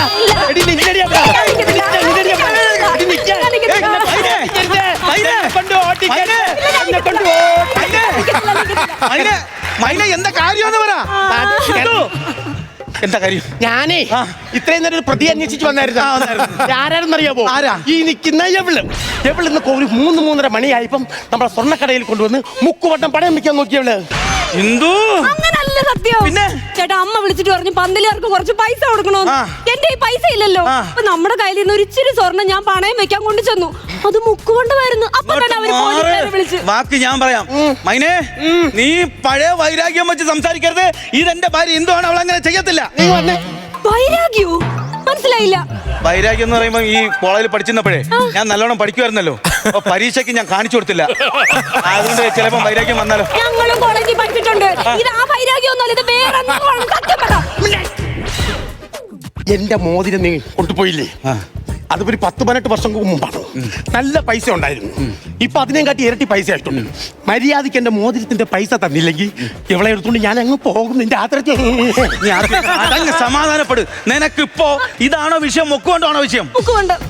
എന്താ കാര്യം? ഞാനേ ഇത്രയും നേരം ഒരു പ്രതി അന്വേഷിച്ച് വന്നായിരുന്നു. ആരാണെന്നറിയാമോ? ആരാ? ഈ നിൽക്കുന്ന എവിളിന്ന് ഒരു 3-3:30 മണിയായപ്പം നമ്മളെ സ്വർണ്ണക്കടയിൽ കൊണ്ടുവന്ന് മുക്കുവട്ടം പണയം വെക്കാൻ നോക്കിയവള്. അങ്ങനല്ല സത്യം. പിന്നെ ചേട്ടാ അമ്മ വിളിച്ചിട്ട് പറഞ്ഞു പന്തലുകാർക്ക് കുറച്ച് പൈസ കൊടുക്കണോന്ന്. എന്റെ ഈ പൈസ ഇല്ലല്ലോ. അപ്പൊ നമ്മുടെ കയ്യിൽ നിന്ന് ഒരു ഇച്ചിരി സ്വർണ്ണം ഞാൻ പണയം വെക്കാൻ കൊണ്ടു ചെന്നു. അത് മുക്കുകൊണ്ടുമായിരുന്നു. അപ്പൊ തന്നെ അവര് പോലീസുകാരെ വിളിച്ചു. വാക്ക് ഞാൻ പറയാം. മൈനെ, നീ പഴയ വൈരാഗ്യം വെച്ച് സംസാരിക്കരുത്. ഇതെന്റെ ഭാര്യ എന്തുവാണ്, അവൾ അങ്ങനെ ചെയ്യത്തില്ല. വൈരാഗ്യോ? മനസ്സിലായില്ല. വൈരാഗ്യം എന്ന് പറയുമ്പോ ഈ കോളേജിൽ പഠിച്ചിരുന്നപ്പോഴേ ഞാൻ നല്ലോണം പഠിക്കുമായിരുന്നല്ലോ. അപ്പൊ പരീക്ഷയ്ക്ക് ഞാൻ കാണിച്ചു കൊടുത്തില്ല. അതുകൊണ്ട് ചിലപ്പോ വൈരാഗ്യം വന്നാലോ. ഞങ്ങളും കോളേജിൽ പഠിച്ചിട്ടുണ്ട്. ഇത് ആ വൈരാഗ്യം ഒന്നുമല്ല, ഇത് വേറെ സത്യം പറ. എന്റെ മോതിരം നീ കൊണ്ടുപോയില്ലേ? അതൊരു 10-18 വർഷം മുമ്പാണ്. നല്ല പൈസ ഉണ്ടായിരുന്നു. ഇപ്പൊ അതിനെയും കാട്ടി ഇരട്ടി പൈസ ആയിട്ടുണ്ട്. മര്യാദയ്ക്ക് എന്റെ മോതിരത്തിന്റെ പൈസ തന്നില്ലെങ്കിൽ ഇവളെ എടുത്തുകൊണ്ട് ഞാൻ അങ്ങ് പോകും. നിന്റെ ആദരത്തിൽ സമാധാനപ്പെട്. നിനക്കിപ്പോ ഇതാണോ വിഷയം? മുക്കുകൊണ്ടാണോ വിഷയം?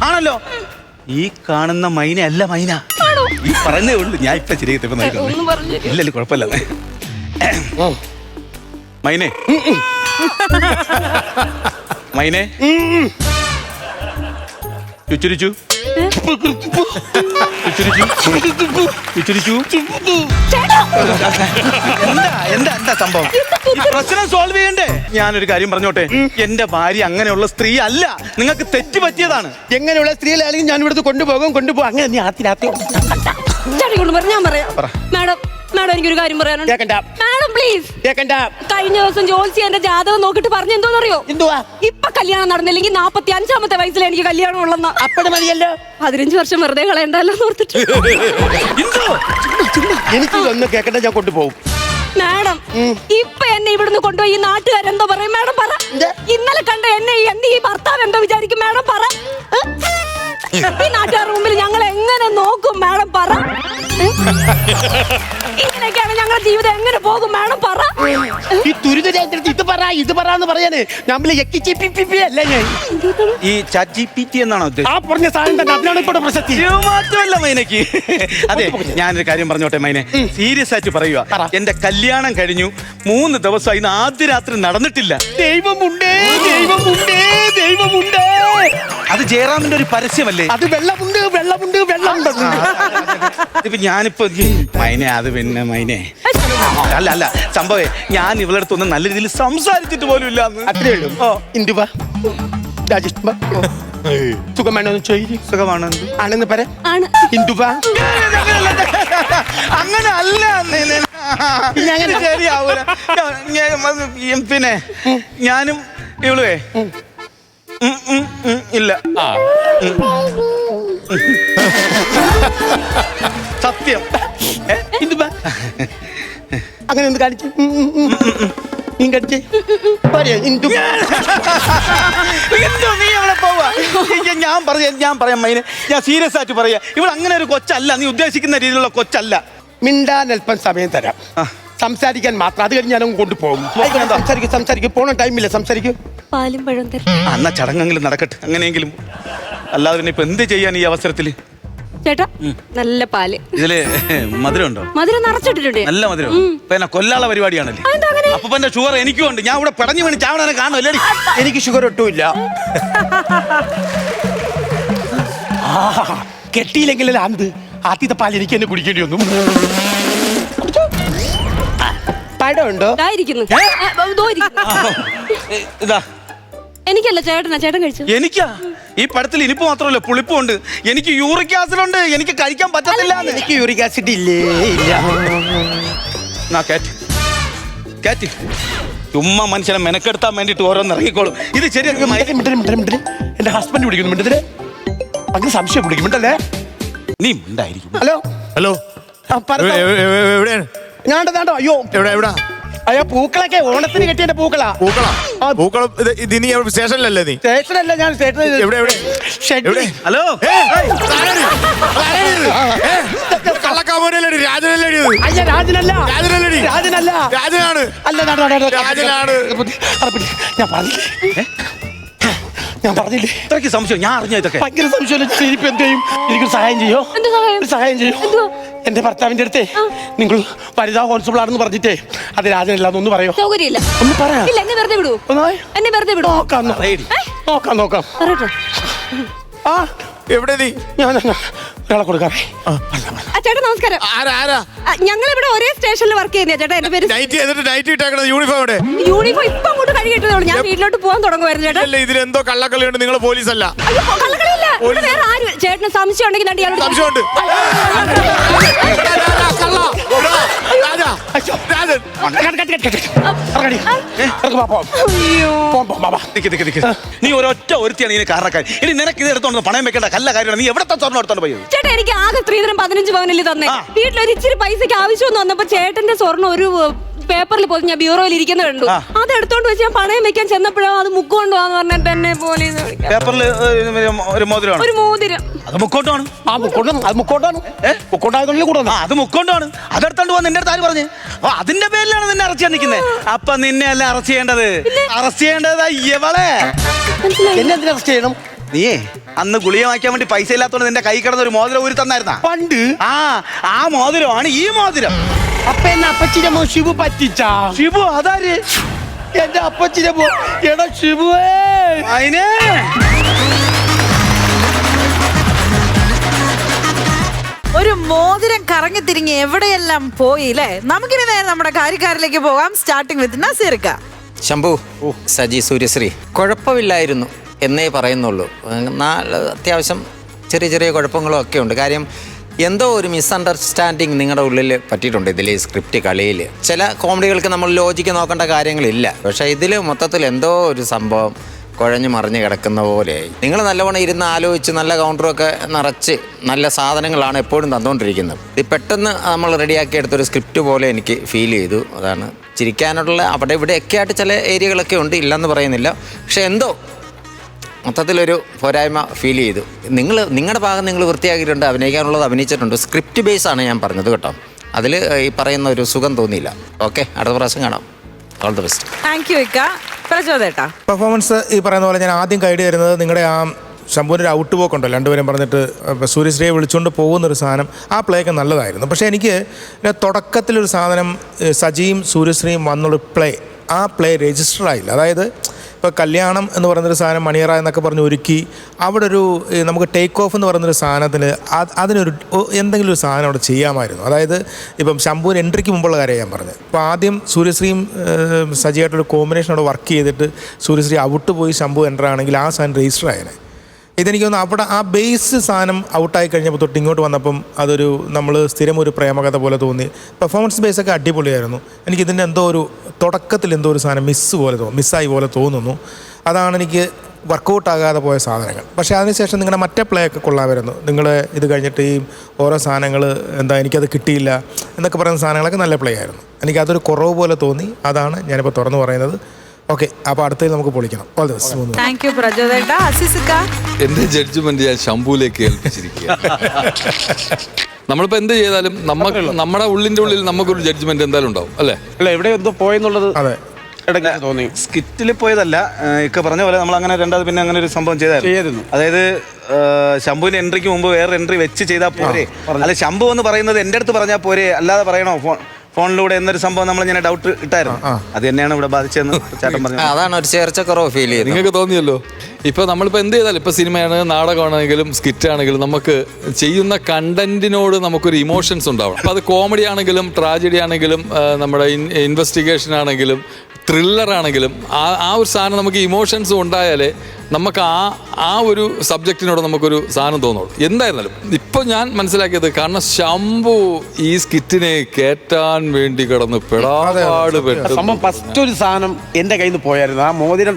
ആണല്ലോ. ഈ കാണുന്ന മൈന അല്ല മൈന. ഈ പറഞ്ഞേ ഉള്ളു. ഞാൻ ഇപ്പൊ ശരിയായി ഇല്ലല്ലോ, കുഴപ്പമില്ല. മൈനെ, മൈനെ ചുച്ചുരിച്ചു എന്താ സംഭവം? പ്രശ്നം സോൾവ് ചെയ്യണ്ടേ? ഞാനൊരു കാര്യം പറഞ്ഞോട്ടെ, എന്റെ ഭാര്യ അങ്ങനെയുള്ള സ്ത്രീ അല്ല. നിങ്ങൾക്ക് തെറ്റ് പറ്റിയതാണ്. എങ്ങനെയുള്ള സ്ത്രീകളാണെങ്കിൽ ഞാൻ ഇവിടുത്തെ കൊണ്ടുപോകും. അങ്ങനെ നീ രാത്രി ഞാൻ പറയാം. മാഡം എനിക്കൊരു കാര്യം പറയാനുണ്ട്. Madam please. കഴിഞ്ഞ ദിവസം ജോൽസി എന്റെ ജാതകം നോക്കിട്ട് പറഞ്ഞു എന്തോന്നറിയോ? എന്തുവാ? ഇപ്പൊ കല്യാണം നടന്നില്ലെങ്കിൽ 45-ാമത്തെ വയസ്സിൽ എനിക്ക് കല്യാണം ഉള്ളെന്ന. അപ്പഴ മതിയല്ലോ. 15 വർഷം വെറുതെ കളയണ്ടല്ലോ ഓർത്തിട്ട്. എനിക്ക് ഒന്ന് കേക്കണ്ട, ഞാൻ കൊണ്ടുപോകും. മാഡം ഇപ്പൊ എന്നെ ഇവിടുന്ന് കൊണ്ടുപോയി ഈ നാട്ടുകാരെന്തോ പറയും? മാഡം പറ. ഇന്നലെ കണ്ട എന്നെ ഈ ഭർത്താവ് എന്തോ വിചാരിക്കും? മാഡം പറ. ഈ നാട്ടുകാരുടെ മുമ്പിൽ ഞങ്ങൾ എങ്ങനെ നോക്കും? മാഡം പറ. ഇങ്ങനെയൊക്കെയാണ് ഞങ്ങളുടെ ജീവിതം എങ്ങനെ പോകും? മാഡം പറ. ഈ തുരിതരായിട്ട് ഇത് പറയാന്ന് പറയാന് നമ്മള് അല്ല ഞാൻ ഈ ChatGPT എന്നാണോ ആ പറഞ്ഞ സാധനം തന്നെ. അതിനാണ് ഇപ്പൊ പ്രസക്തി. മാത്രമല്ല മൈനക്ക്. അതെ, ഞാനൊരു കാര്യം പറഞ്ഞോട്ടെ മൈനെ, സീരിയസ് ആയിട്ട് പറയുക. എന്റെ കല്യാണം കഴിഞ്ഞു 3 ദിവസമായി, ആദ്യ രാത്രി നടന്നിട്ടില്ല. ദൈവമുണ്ടേ, ദൈവമുണ്ടേ, ദൈവമുണ്ടേ. അത് ജയറാമിന്റെ ഒരു പരസ്യമല്ലേ? അത് വെള്ളമുണ്ട്. ഇപ്പൊ ഞാനിപ്പോ മൈനെ, അത് പിന്നെ മൈനെ അല്ല സംഭവേ, ഞാൻ ഇവളുടെ അടുത്തൊന്നും നല്ല രീതിയിൽ സംസാരിച്ചിട്ട് പോലും ഇല്ല. അത്രേ ഉള്ളൂ. ഇന്ദുവാ, സുഖമാണോ? സുഖമാണ് ആണെന്ന് പറ. ഇന്ദുവാ, അങ്ങനെ അല്ല. ശരിയാവൂല. പിന്നെ ഞാനും ഇവളുവേ ഇല്ല. സത്യം. ഇന്ദുബ അങ്ങനെ ഒന്ന് കാണിച്ചു നീ കടിച്ചേ എന്തോ നീ അവിടെ പോവാ? ഞാൻ പറയാം മൈനെ, ഞാൻ സീരിയസ് ആയിട്ട് പറയാ. ഇവിടെ അങ്ങനെ ഒരു കൊച്ചല്ല, നീ ഉദ്ദേശിക്കുന്ന രീതിയിലുള്ള കൊച്ചല്ല. മിണ്ടാൻ അല്പം സമയം തരാം, സംസാരിക്കാൻ മാത്രം. അത് കഴിഞ്ഞ് ഞാനങ്ങ് കൊണ്ടുപോകും. സംസാരിക്കും പോണ ടൈമില്ല, സംസാരിക്കും. പാലും പഴം തരും. എന്നാ ചടങ്ങെങ്കിലും നടക്കട്ടെ, അങ്ങനെയെങ്കിലും. അല്ലാതെ പിന്നെ ഇപ്പൊ എന്ത് ചെയ്യാൻ ഈ അവസരത്തിൽ? ചേട്ടാ നല്ല പാല്. ഇതില് മധുരം ഉണ്ടോ? മധുരം നിറച്ചിട്ടിട്ടുണ്ട്. നല്ല മധുരം. പിന്നെ കൊല്ലാള പരിപാടിയാണല്ലേ. അപ്പൊ എന്റെ ഷുഗർ എനിക്കും ഉണ്ട്. ഞാൻ ഇവിടെ പടഞ്ഞു വീണ് ചാവണനെ കാണുമല്ലേ? എനിക്ക് ഷുഗർ ഒട്ടുമില്ല. കെട്ടിയില്ലെങ്കിലല്ലേ അന്ത് ആദ്യത്തെ പാൽ എനിക്ക് തന്നെ കുടിക്കേണ്ടി വന്നു. പഴം ഉണ്ടോ? ഇതാ എനിക്കല്ല ചേട്ടനാ. ചേട്ടൻ കഴിച്ചു. എനിക്കാ? ഈ പടത്തിൽ ഇനിപ്പ് മാത്രമല്ല പുളിപ്പുണ്ട്. എനിക്ക് യൂറിക് ആസിഡ് ഉണ്ട്. എനിക്ക് കഴിക്കാൻ പറ്റത്തില്ല. എനിക്ക് യൂറിക് ആസിഡ് ഇല്ലേ? ഇല്ല. ചുമ്മാ മനുഷ്യനെ മെനക്കെടുത്താൻ വേണ്ടിട്ട് ഓരോന്ന് ഇറങ്ങിക്കോളും. ഇത് ശരിയാക്കി എന്റെ ഹസ്ബൻഡ് വിളിക്കുന്നു. മിണ്ടത്തില് അങ്ങനെ സംശയം വിളിക്കും. മിണ്ടല്ലേ? നീ ഉണ്ടായിരിക്കും. ഹലോ ഹലോ, എവിടെയാണ്? ഞാണ്ടോ? അയ്യോ എവിടെ? അയ്യോ പൂക്കളൊക്കെ ഓണത്തിന് കെട്ടിയ പൂക്കളാ. പൂക്കളം ഇത് നീ സ്റ്റേഷനിലല്ലേ? നീ സ്റ്റേഷനല്ല, ഞാൻ സ്റ്റേഷനിൽ. എവിടെ? ഹലോ, കള്ളക്കാമോനല്ലേ? രാജനല്ലേ? അയ്യ രാജനല്ല, രാജനാണ്. അല്ല രാജനാണ്. ഞാൻ പറഞ്ഞില്ലേ ഇത്രയ്ക്ക് സംശയം? ഞാൻ അറിഞ്ഞ ഇതൊക്കെ ഭയങ്കര സംശയം. ഇനിയിപ്പോ എന്ത് ചെയ്യും? എനിക്കൊരു സഹായം ചെയ്യോ? സഹായം ചെയ്യോ? എന്റെ ഭർത്താവിന്റെ അടുത്തേ നിങ്ങൾ വനിതാ കോൺസ്റ്റബിൾ ആണെന്ന് പറഞ്ഞിട്ടേ അത് രാജനല്ലാന്നൊന്ന് പറയോ? സൗകര്യമില്ല. ഒന്ന് പറയാം. എന്നെ വെറുതെ വിടൂ. എന്നെ വെറുതെ വിടൂ. നോക്കാം. ആ എവിടെ നീ? ഞാൻ ഒരാളെ കൊടുക്കാറേ. ചേട്ടാ നമസ്കാരം. ഞങ്ങൾ ഇവിടെ ഒരേ സ്റ്റേഷനിൽ വർക്ക് ചെയ്യുന്ന ചേട്ടാ. എന്റെ പേര് യൂണിഫോം. യൂണിഫോം ഇപ്പൊ അങ്ങോട്ട് കഴുകിയിട്ടേ ഉള്ളൂ. ഞാൻ വീട്ടിലോട്ട് പോകാൻ തുടങ്ങുമായിരുന്നു ചേട്ടാ. ഇതിലെന്തോ കള്ളക്കളിയുണ്ട്. നിങ്ങൾ പോലീസല്ല. കള്ളക്കളിയില്ല. ഇവിടെ വേറെ ആരും. ചേട്ടന് സംശയം ഉണ്ടെങ്കിൽ സംശയമുണ്ട്. നീ ഒരൊറ്റ ഒരുത്തിയാണ് ഇതിന് കാരണക്കാരി. ഇനി നിനക്ക് ഇത് എടുത്തോണ്ട് പണയം വെക്കേണ്ട കല്ല കാര്യമാണ്. നീ എവിടത്തെ സ്വർണ്ണം എടുത്തോണ്ട് പോയത്? ചേട്ടാ എനിക്ക് ആകെ സ്ത്രീധനം 15 പവനല്ലേ തന്നെ. വീട്ടിലൊരു ഇച്ചിരി പൈസക്ക് ആവശ്യം വന്നപ്പോ ചേട്ടന്റെ സ്വർണ്ണം ഒരു പേപ്പറിൽ പോയി ഞാൻ ബ്യൂറോയിൽ ഇരിക്കുന്ന കണ്ടു. അത് എടുത്തോണ്ട് വെച്ച് ഞാൻ പണയം വെക്കാൻ ചെന്നപ്പോഴോ അത് മുക്കോണ്ട് പോവാന്ന് പറഞ്ഞിട്ട് എന്നെ പോലീസ് പേപ്പറിൽ ഒരു മോതിരം. ഒരു മോതിരം. അത് മുക്കോണ്ടാണ്. അത് മുക്കോണ്ടാണ്. അതെടുത്തോണ്ട് പോകാൻ നിന്റെ അടുത്ത് ആര് പറഞ്ഞു? അതിന്റെ പേരിലാണ് നിന്നെ അറസ്റ്റ് ചെയ്യാൻ നിൽക്കുന്നത്. അപ്പൊ നിന്നെ അല്ല അറസ്റ്റ് ചെയ്യേണ്ടത്. അറസ്റ്റ് ചെയ്യേണ്ടത് ഇവളെ. എന്നെ എന്തിനാ അറസ്റ്റ് ചെയ്യണം? നീയേ അന്ന് ഗുളിക വാങ്ങിക്കാൻ വേണ്ടി പൈസ ഇല്ലാത്തോണ്ട് നിന്റെ കൈ കിടന്ന ഒരു മോതിരം ഊരി തന്നായിരുന്ന പണ്ട്. ആ മോതിരമാണ് ഈ മോതിരം. അപ്പൊ എന്നെ അപ്പച്ചിന്റെ മോ ശിവു പറ്റിച്ചാ? ശിവു അതാര്? എന്റെ അപ്പച്ചിന്റെ മോ. എടാ ശിവുവേ, അതിനെ ഒരു മോതിരം കറങ്ങി തിരിഞ്ഞ് എവിടെയെല്ലാം പോയി അല്ലേ? നമുക്കിനി നേരെ നമ്മുടെ കാര്യക്കാരിലേക്ക് പോകാം. സ്റ്റാർട്ടിങ് വിത്ത് നസീർക്ക. ശംഭു, സജി, സൂര്യശ്രീ, കുഴപ്പമില്ലായിരുന്നു എന്നേ പറയുന്നുള്ളൂ. അത്യാവശ്യം ചെറിയ ചെറിയ കുഴപ്പങ്ങളും ഒക്കെ ഉണ്ട്. കാര്യം എന്തോ ഒരു മിസ്അണ്ടർസ്റ്റാൻഡിങ് നിങ്ങളുടെ ഉള്ളിൽ പറ്റിയിട്ടുണ്ട് ഇതിൽ. ഈ സ്ക്രിപ്റ്റ് കളിയിൽ ചില കോമഡികൾക്ക് നമ്മൾ ലോജിക്ക് നോക്കേണ്ട കാര്യങ്ങളില്ല. പക്ഷേ ഇതിൽ മൊത്തത്തിൽ എന്തോ ഒരു സംഭവം കുഴഞ്ഞു മറിഞ്ഞ് കിടക്കുന്ന പോലെ. നിങ്ങൾ നല്ലവണ്ണം ഇരുന്ന് ആലോചിച്ച് നല്ല കൗണ്ടറൊക്കെ നിറച്ച് നല്ല സാധനങ്ങളാണ് എപ്പോഴും തന്നുകൊണ്ടിരിക്കുന്നത്. ഇത് പെട്ടെന്ന് നമ്മൾ റെഡിയാക്കി എടുത്തൊരു സ്ക്രിപ്റ്റ് പോലെ എനിക്ക് ഫീൽ ചെയ്തു. അതാണ് ചിരിക്കാനുള്ള അവിടെ ഇവിടെയൊക്കെ ആയിട്ട് ചില ഏരിയകളൊക്കെ ഉണ്ട്, ഇല്ലെന്ന് പറയുന്നില്ല. പക്ഷെ എന്തോ മൊത്തത്തിലൊരു പോരായ്മ ഫീൽ ചെയ്തു. നിങ്ങളുടെ ഭാഗം നിങ്ങൾ വൃത്തിയാക്കിയിട്ടുണ്ട്, അഭിനയിക്കാനുള്ളത് അഭിനയിച്ചിട്ടുണ്ട്. സ്ക്രിപ്റ്റ് ബേസാണ് ഞാൻ പറഞ്ഞത് കേട്ടോ. അതിൽ ഈ പറയുന്ന ഒരു സുഖം തോന്നിയില്ല. ഓക്കെ, അടുത്ത പ്രാവശ്യം കാണാം. All the best. Thank U ഇക്ക. പ്രചോദേട്ടാ, പെർഫോമൻസ് ഈ പറയുന്ന പോലെ ഞാൻ ആദ്യം ഗൈഡ് ചെയ്യുന്നത് നിങ്ങളുടെ ആ ശംഭുവിൻ്റെ ഒരു ഔട്ട് പോക്ക് ഉണ്ടല്ലോ, രണ്ടുപേരും പറഞ്ഞിട്ട് സൂര്യശ്രീയെ വിളിച്ചുകൊണ്ട് പോകുന്നൊരു സാധനം, ആ പ്ലേക്ക് നല്ലതായിരുന്നു. പക്ഷേ എനിക്ക് തുടക്കത്തിലൊരു സാധനം സജിയും സൂര്യശ്രീയും വന്നൊരു ആ പ്ലേ രജിസ്റ്റർ ആയില്ല. അതായത് ഇപ്പോൾ കല്യാണം എന്ന് പറയുന്നൊരു സാധനം മണിയറ എന്നൊക്കെ പറഞ്ഞ് ഒരുക്കി അവിടെ ഒരു നമുക്ക് ടേക്ക് ഓഫ് എന്ന് പറയുന്നൊരു സാധനത്തിന് അതിനൊരു എന്തെങ്കിലും ഒരു സാധനം അവിടെ ചെയ്യാമായിരുന്നു. അതായത് ഇപ്പം ശംഭുവിന് എൻട്രിക്ക് മുമ്പുള്ള കാര്യം ഞാൻ പറഞ്ഞത്. ഇപ്പോൾ ആദ്യം സൂര്യശ്രീയും സജിയായിട്ടൊരു കോമ്പിനേഷൻ അവിടെ വർക്ക് ചെയ്തിട്ട് സൂര്യശ്രീ ഔട്ട് പോയി ശംഭു എൻ്റർ ആണെങ്കിൽ ആ സാധനം രജിസ്റ്റർ ആയേനെ. ഇതെനിക്ക് തോന്നുന്നു അവിടെ ആ ബേസ് സാധനം ഔട്ടായി കഴിഞ്ഞപ്പോൾ തൊട്ട് ഇങ്ങോട്ട് വന്നപ്പം അതൊരു നമ്മൾ സ്ഥിരം ഒരു പ്രേമകഥ പോലെ തോന്നി. പെർഫോമൻസ് ബേസൊക്കെ അടിപൊളിയായിരുന്നു. എനിക്കിതിൻ്റെ എന്തോ ഒരു തുടക്കത്തിൽ എന്തോ ഒരു സാധനം മിസ്സായി പോലെ തോന്നുന്നു. അതാണ് എനിക്ക് വർക്കൗട്ട് ആകാതെ പോയ സാധനങ്ങൾ. പക്ഷേ അതിനുശേഷം നിങ്ങളുടെ മറ്റേ പ്ലേ ഒക്കെ കൊള്ളാമായിരുന്നു. നിങ്ങൾ ഇത് കഴിഞ്ഞിട്ട് ഈ ഓരോ സാധനങ്ങൾ എന്താ എനിക്കത് കിട്ടിയില്ല എന്നൊക്കെ പറയുന്ന സാധനങ്ങളൊക്കെ നല്ല പ്ലേ ആയിരുന്നു. എനിക്കതൊരു കുറവ് പോലെ തോന്നി. അതാണ് ഞാനിപ്പോൾ തുറന്നു പറയുന്നത്. ഓക്കെ, അപ്പോൾ അടുത്തതിൽ നമുക്ക് പൊളിക്കണം. All the best. Thank you പ്രചോദേട്ടാ. അസീസിക്ക, എന്റെ ജഡ്ജ്മെന്റ് ഞാൻ ശംഭുവിലേക്ക് ഏൽപ്പിച്ചിരിക്കുക. നമ്മളിപ്പോ എന്ത് ചെയ്താലും നമ്മുടെ ഉള്ളിന്റെ ഉള്ളിൽ നമുക്കൊരു ജഡ്ജ്മെന്റ് എന്തായാലും ഉണ്ടാവും അല്ലേ? അല്ല, എവിടെ എന്തോ പോയെന്നുള്ളത് അതെ ഇടയ്ക്ക് തോന്നി. സ്കിറ്റിൽ പോയതല്ല, ഇക്ക പറഞ്ഞ പോലെ നമ്മൾ അങ്ങനെ രണ്ടാമത് പിന്നെ അങ്ങനെ ഒരു സംഭവം ചെയ്തായിരുന്നു. അതായത് ശംഭുവിന്റെ എൻട്രിക്ക് മുമ്പ് വേറെ എൻട്രി വെച്ച് ചെയ്താൽ പോരെ. അല്ല, ശംഭു എന്ന് പറയുന്നത് എൻ്റെ അടുത്ത് പറഞ്ഞാൽ പോരെ, അല്ലാതെ പറയണോ ഫോണിലൂടെ എന്നൊരു സംഭവം നമ്മൾ ഇങ്ങനെ ഡൗട്ട് ഇട്ടായിരുന്നു. അത് തന്നെയാണ് ഇവിടെ ബാധിച്ചതെന്ന് ചേട്ടൻ പറഞ്ഞു. അതാണ് ഒരു ചേർച്ചക്കുറവ് ഫീൽ ചെയ്തത്. നിങ്ങൾക്ക് തോന്നിയല്ലോ. ഇപ്പൊ നമ്മളിപ്പോ എന്ത് ചെയ്താലും, ഇപ്പൊ സിനിമയാണ്, നാടകമാണെങ്കിലും സ്കിറ്റ് ആണെങ്കിലും നമുക്ക് ചെയ്യുന്ന കണ്ടന്റിനോട് നമുക്കൊരു ഇമോഷൻസ് ഉണ്ടാവണം. അപ്പൊ അത് കോമഡി ആണെങ്കിലും ട്രാജഡി ആണെങ്കിലും നമ്മുടെ ഇൻവെസ്റ്റിഗേഷൻ ആണെങ്കിലും ത്രില്ലർ ആണെങ്കിലും ആ ഒരു സാധനം നമുക്ക് ഇമോഷൻസ് ഉണ്ടായാലേ നമുക്ക് ആ ഒരു സബ്ജക്റ്റിനോട് നമുക്കൊരു സാധനം തോന്നുള്ളൂ. എന്തായിരുന്നാലും ഇപ്പം ഞാൻ മനസ്സിലാക്കിയത്, കാരണം ശംഭു ഈ സ്കിറ്റിനെ കേറ്റാൻ വേണ്ടി കിടന്ന് പെടാപാട് പെട്ടു. സംഭവം ഫസ്റ്റ് ഒരു സാധനം എൻ്റെ കയ്യിൽ നിന്ന് പോയായിരുന്നു. ആ മോതിരം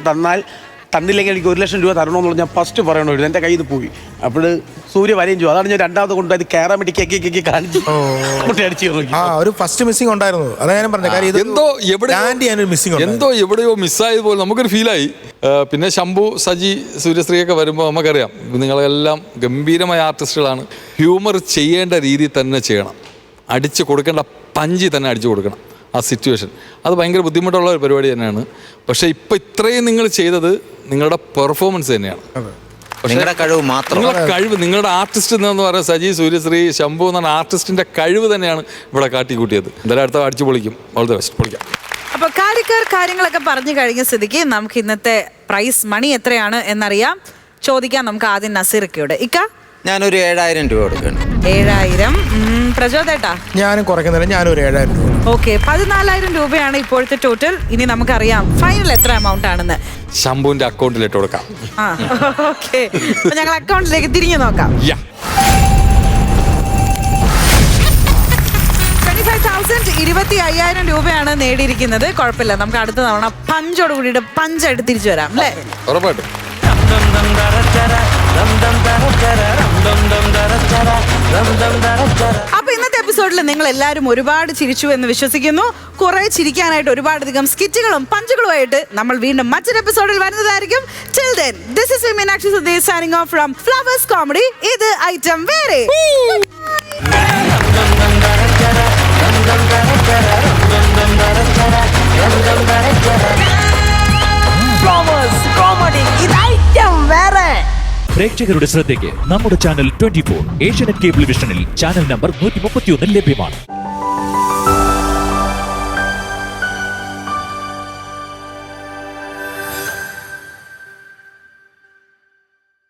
തന്നില്ലെങ്കിൽ എനിക്ക് 1 ലക്ഷം രൂപ തരണമെന്നുള്ളത് ഞാൻ ഫസ്റ്റ് പറയണമായിരുന്നു. എൻ്റെ കയ്യിൽ നിന്ന് പോയി. അപ്പോൾ സൂര്യ വരെയും ചെയ്തു. അതാണ് ഞാൻ രണ്ടാമത് കൊണ്ടുപോയത്. കയറാൻ വേണ്ടി കേക്കി കാണിച്ചു അടിച്ചു നോക്കി. ഒരു ഫസ്റ്റ് മിസ്സിംഗ് ഉണ്ടായിരുന്നു. അതാണ് ഞാൻ പറഞ്ഞത്. കാര്യം എന്തോ എവിടെയോ മിസ്സായതുപോലെ നമുക്കൊരു ഫീലായി. പിന്നെ ശംഭു, സജി, സൂര്യശ്രീയൊക്കെ വരുമ്പോൾ നമുക്കറിയാം നിങ്ങളെല്ലാം ഗംഭീരമായ ആർട്ടിസ്റ്റുകളാണ്. ഹ്യൂമർ ചെയ്യേണ്ട രീതി തന്നെ ചെയ്യണം. അടിച്ചു കൊടുക്കേണ്ട പഞ്ചി തന്നെ അടിച്ചു കൊടുക്കണം. ആ സിറ്റുവേഷൻ അത് ഭയങ്കര ബുദ്ധിമുട്ടുള്ള ഒരു പരിപാടി തന്നെയാണ്. പക്ഷേ ഇപ്പം ഇത്രയും നിങ്ങൾ ചെയ്തത് നിങ്ങളുടെ പെർഫോമൻസ് തന്നെയാണ്. നിങ്ങളുടെ കഴിവ് മാത്രം, നിങ്ങളുടെ കഴിവ്, നിങ്ങളുടെ ആർട്ടിസ്റ്റ് എന്ന് പറയുന്നത് സജി, സൂര്യശ്രീ, ശംഭു എന്ന് പറഞ്ഞ ആർട്ടിസ്റ്റിന്റെ കഴിവ് തന്നെയാണ് ഇവിടെ കാട്ടിക്കൂട്ടിയത്. എന്തായാലും അടുത്ത അടിച്ചു പൊളിക്കും. All the best. പൊളിക്കാം. അപ്പൊ കാര്യങ്ങളൊക്കെ പറഞ്ഞു കഴിഞ്ഞ സ്ഥിതിക്ക് നമുക്ക് ഇന്നത്തെ പ്രൈസ് മണി എത്രയാണ് എന്നറിയാം. ചോദിക്കാം നമുക്ക് ആദ്യം നസീർക്കയോട്. ഇക്ക, ഞാനൊരു 7000 രൂപ കൊടുക്കണം. 7000. പ്രചോദേട്ടാ? ഞാനും കുറയ്ക്കുന്നില്ല, ഞാനൊരു 7000 രൂപ. ഓക്കെ, 14000 രൂപയാണ് ഇപ്പോഴത്തെ ടോട്ടൽ. ഇനി നമുക്കറിയാം ഫൈനൽ എത്ര എമൗണ്ട് ആണെന്ന്. ശംഭുവിന്റെ അക്കൗണ്ടിലിട്ട് കൊടുക്കാം. ഓക്കെ, ഞങ്ങൾ അക്കൗണ്ടിലേക്ക് തിരിഞ്ഞു നോക്കാം. 25,000 രൂപയാണ് നേടിയിരിക്കുന്നത്. കുഴപ്പമില്ല, നമുക്ക് അടുത്ത തവണ പഞ്ചോട് കൂടിയിട്ട് പഞ്ചായിട്ട് തിരിച്ചു വരാം അല്ലേ? ഉറപ്പായിട്ടും. അപ്പൊ ഇന്നത്തെ എപ്പിസോഡിൽ നിങ്ങൾ എല്ലാവരും ഒരുപാട് ചിരിച്ചു എന്ന് വിശ്വസിക്കുന്നു. കുറെ ചിരിക്കാനായിട്ട് ഒരുപാടധികം സ്കിറ്റുകളും പഞ്ചുകളുമായിട്ട് നമ്മൾ വീണ്ടും മറ്റൊരു എപ്പിസോഡിൽ വരുന്നതായിരിക്കും. Till then, this is Meenakshi Sudhir signing off from Flowers Comedy. ഇത് ഐറ്റം വേറെ. Flowers Comedy. ഇത് ഐറ്റം വേറെ. പ്രേക്ഷകരുടെ ശ്രദ്ധയ്ക്ക് നമ്മുടെ ചാനൽ 24 ഏഷ്യാനെറ്റ് കേബിൾ വിഷനിൽ ചാനൽ നമ്പർ 131 ലഭ്യമാണ്.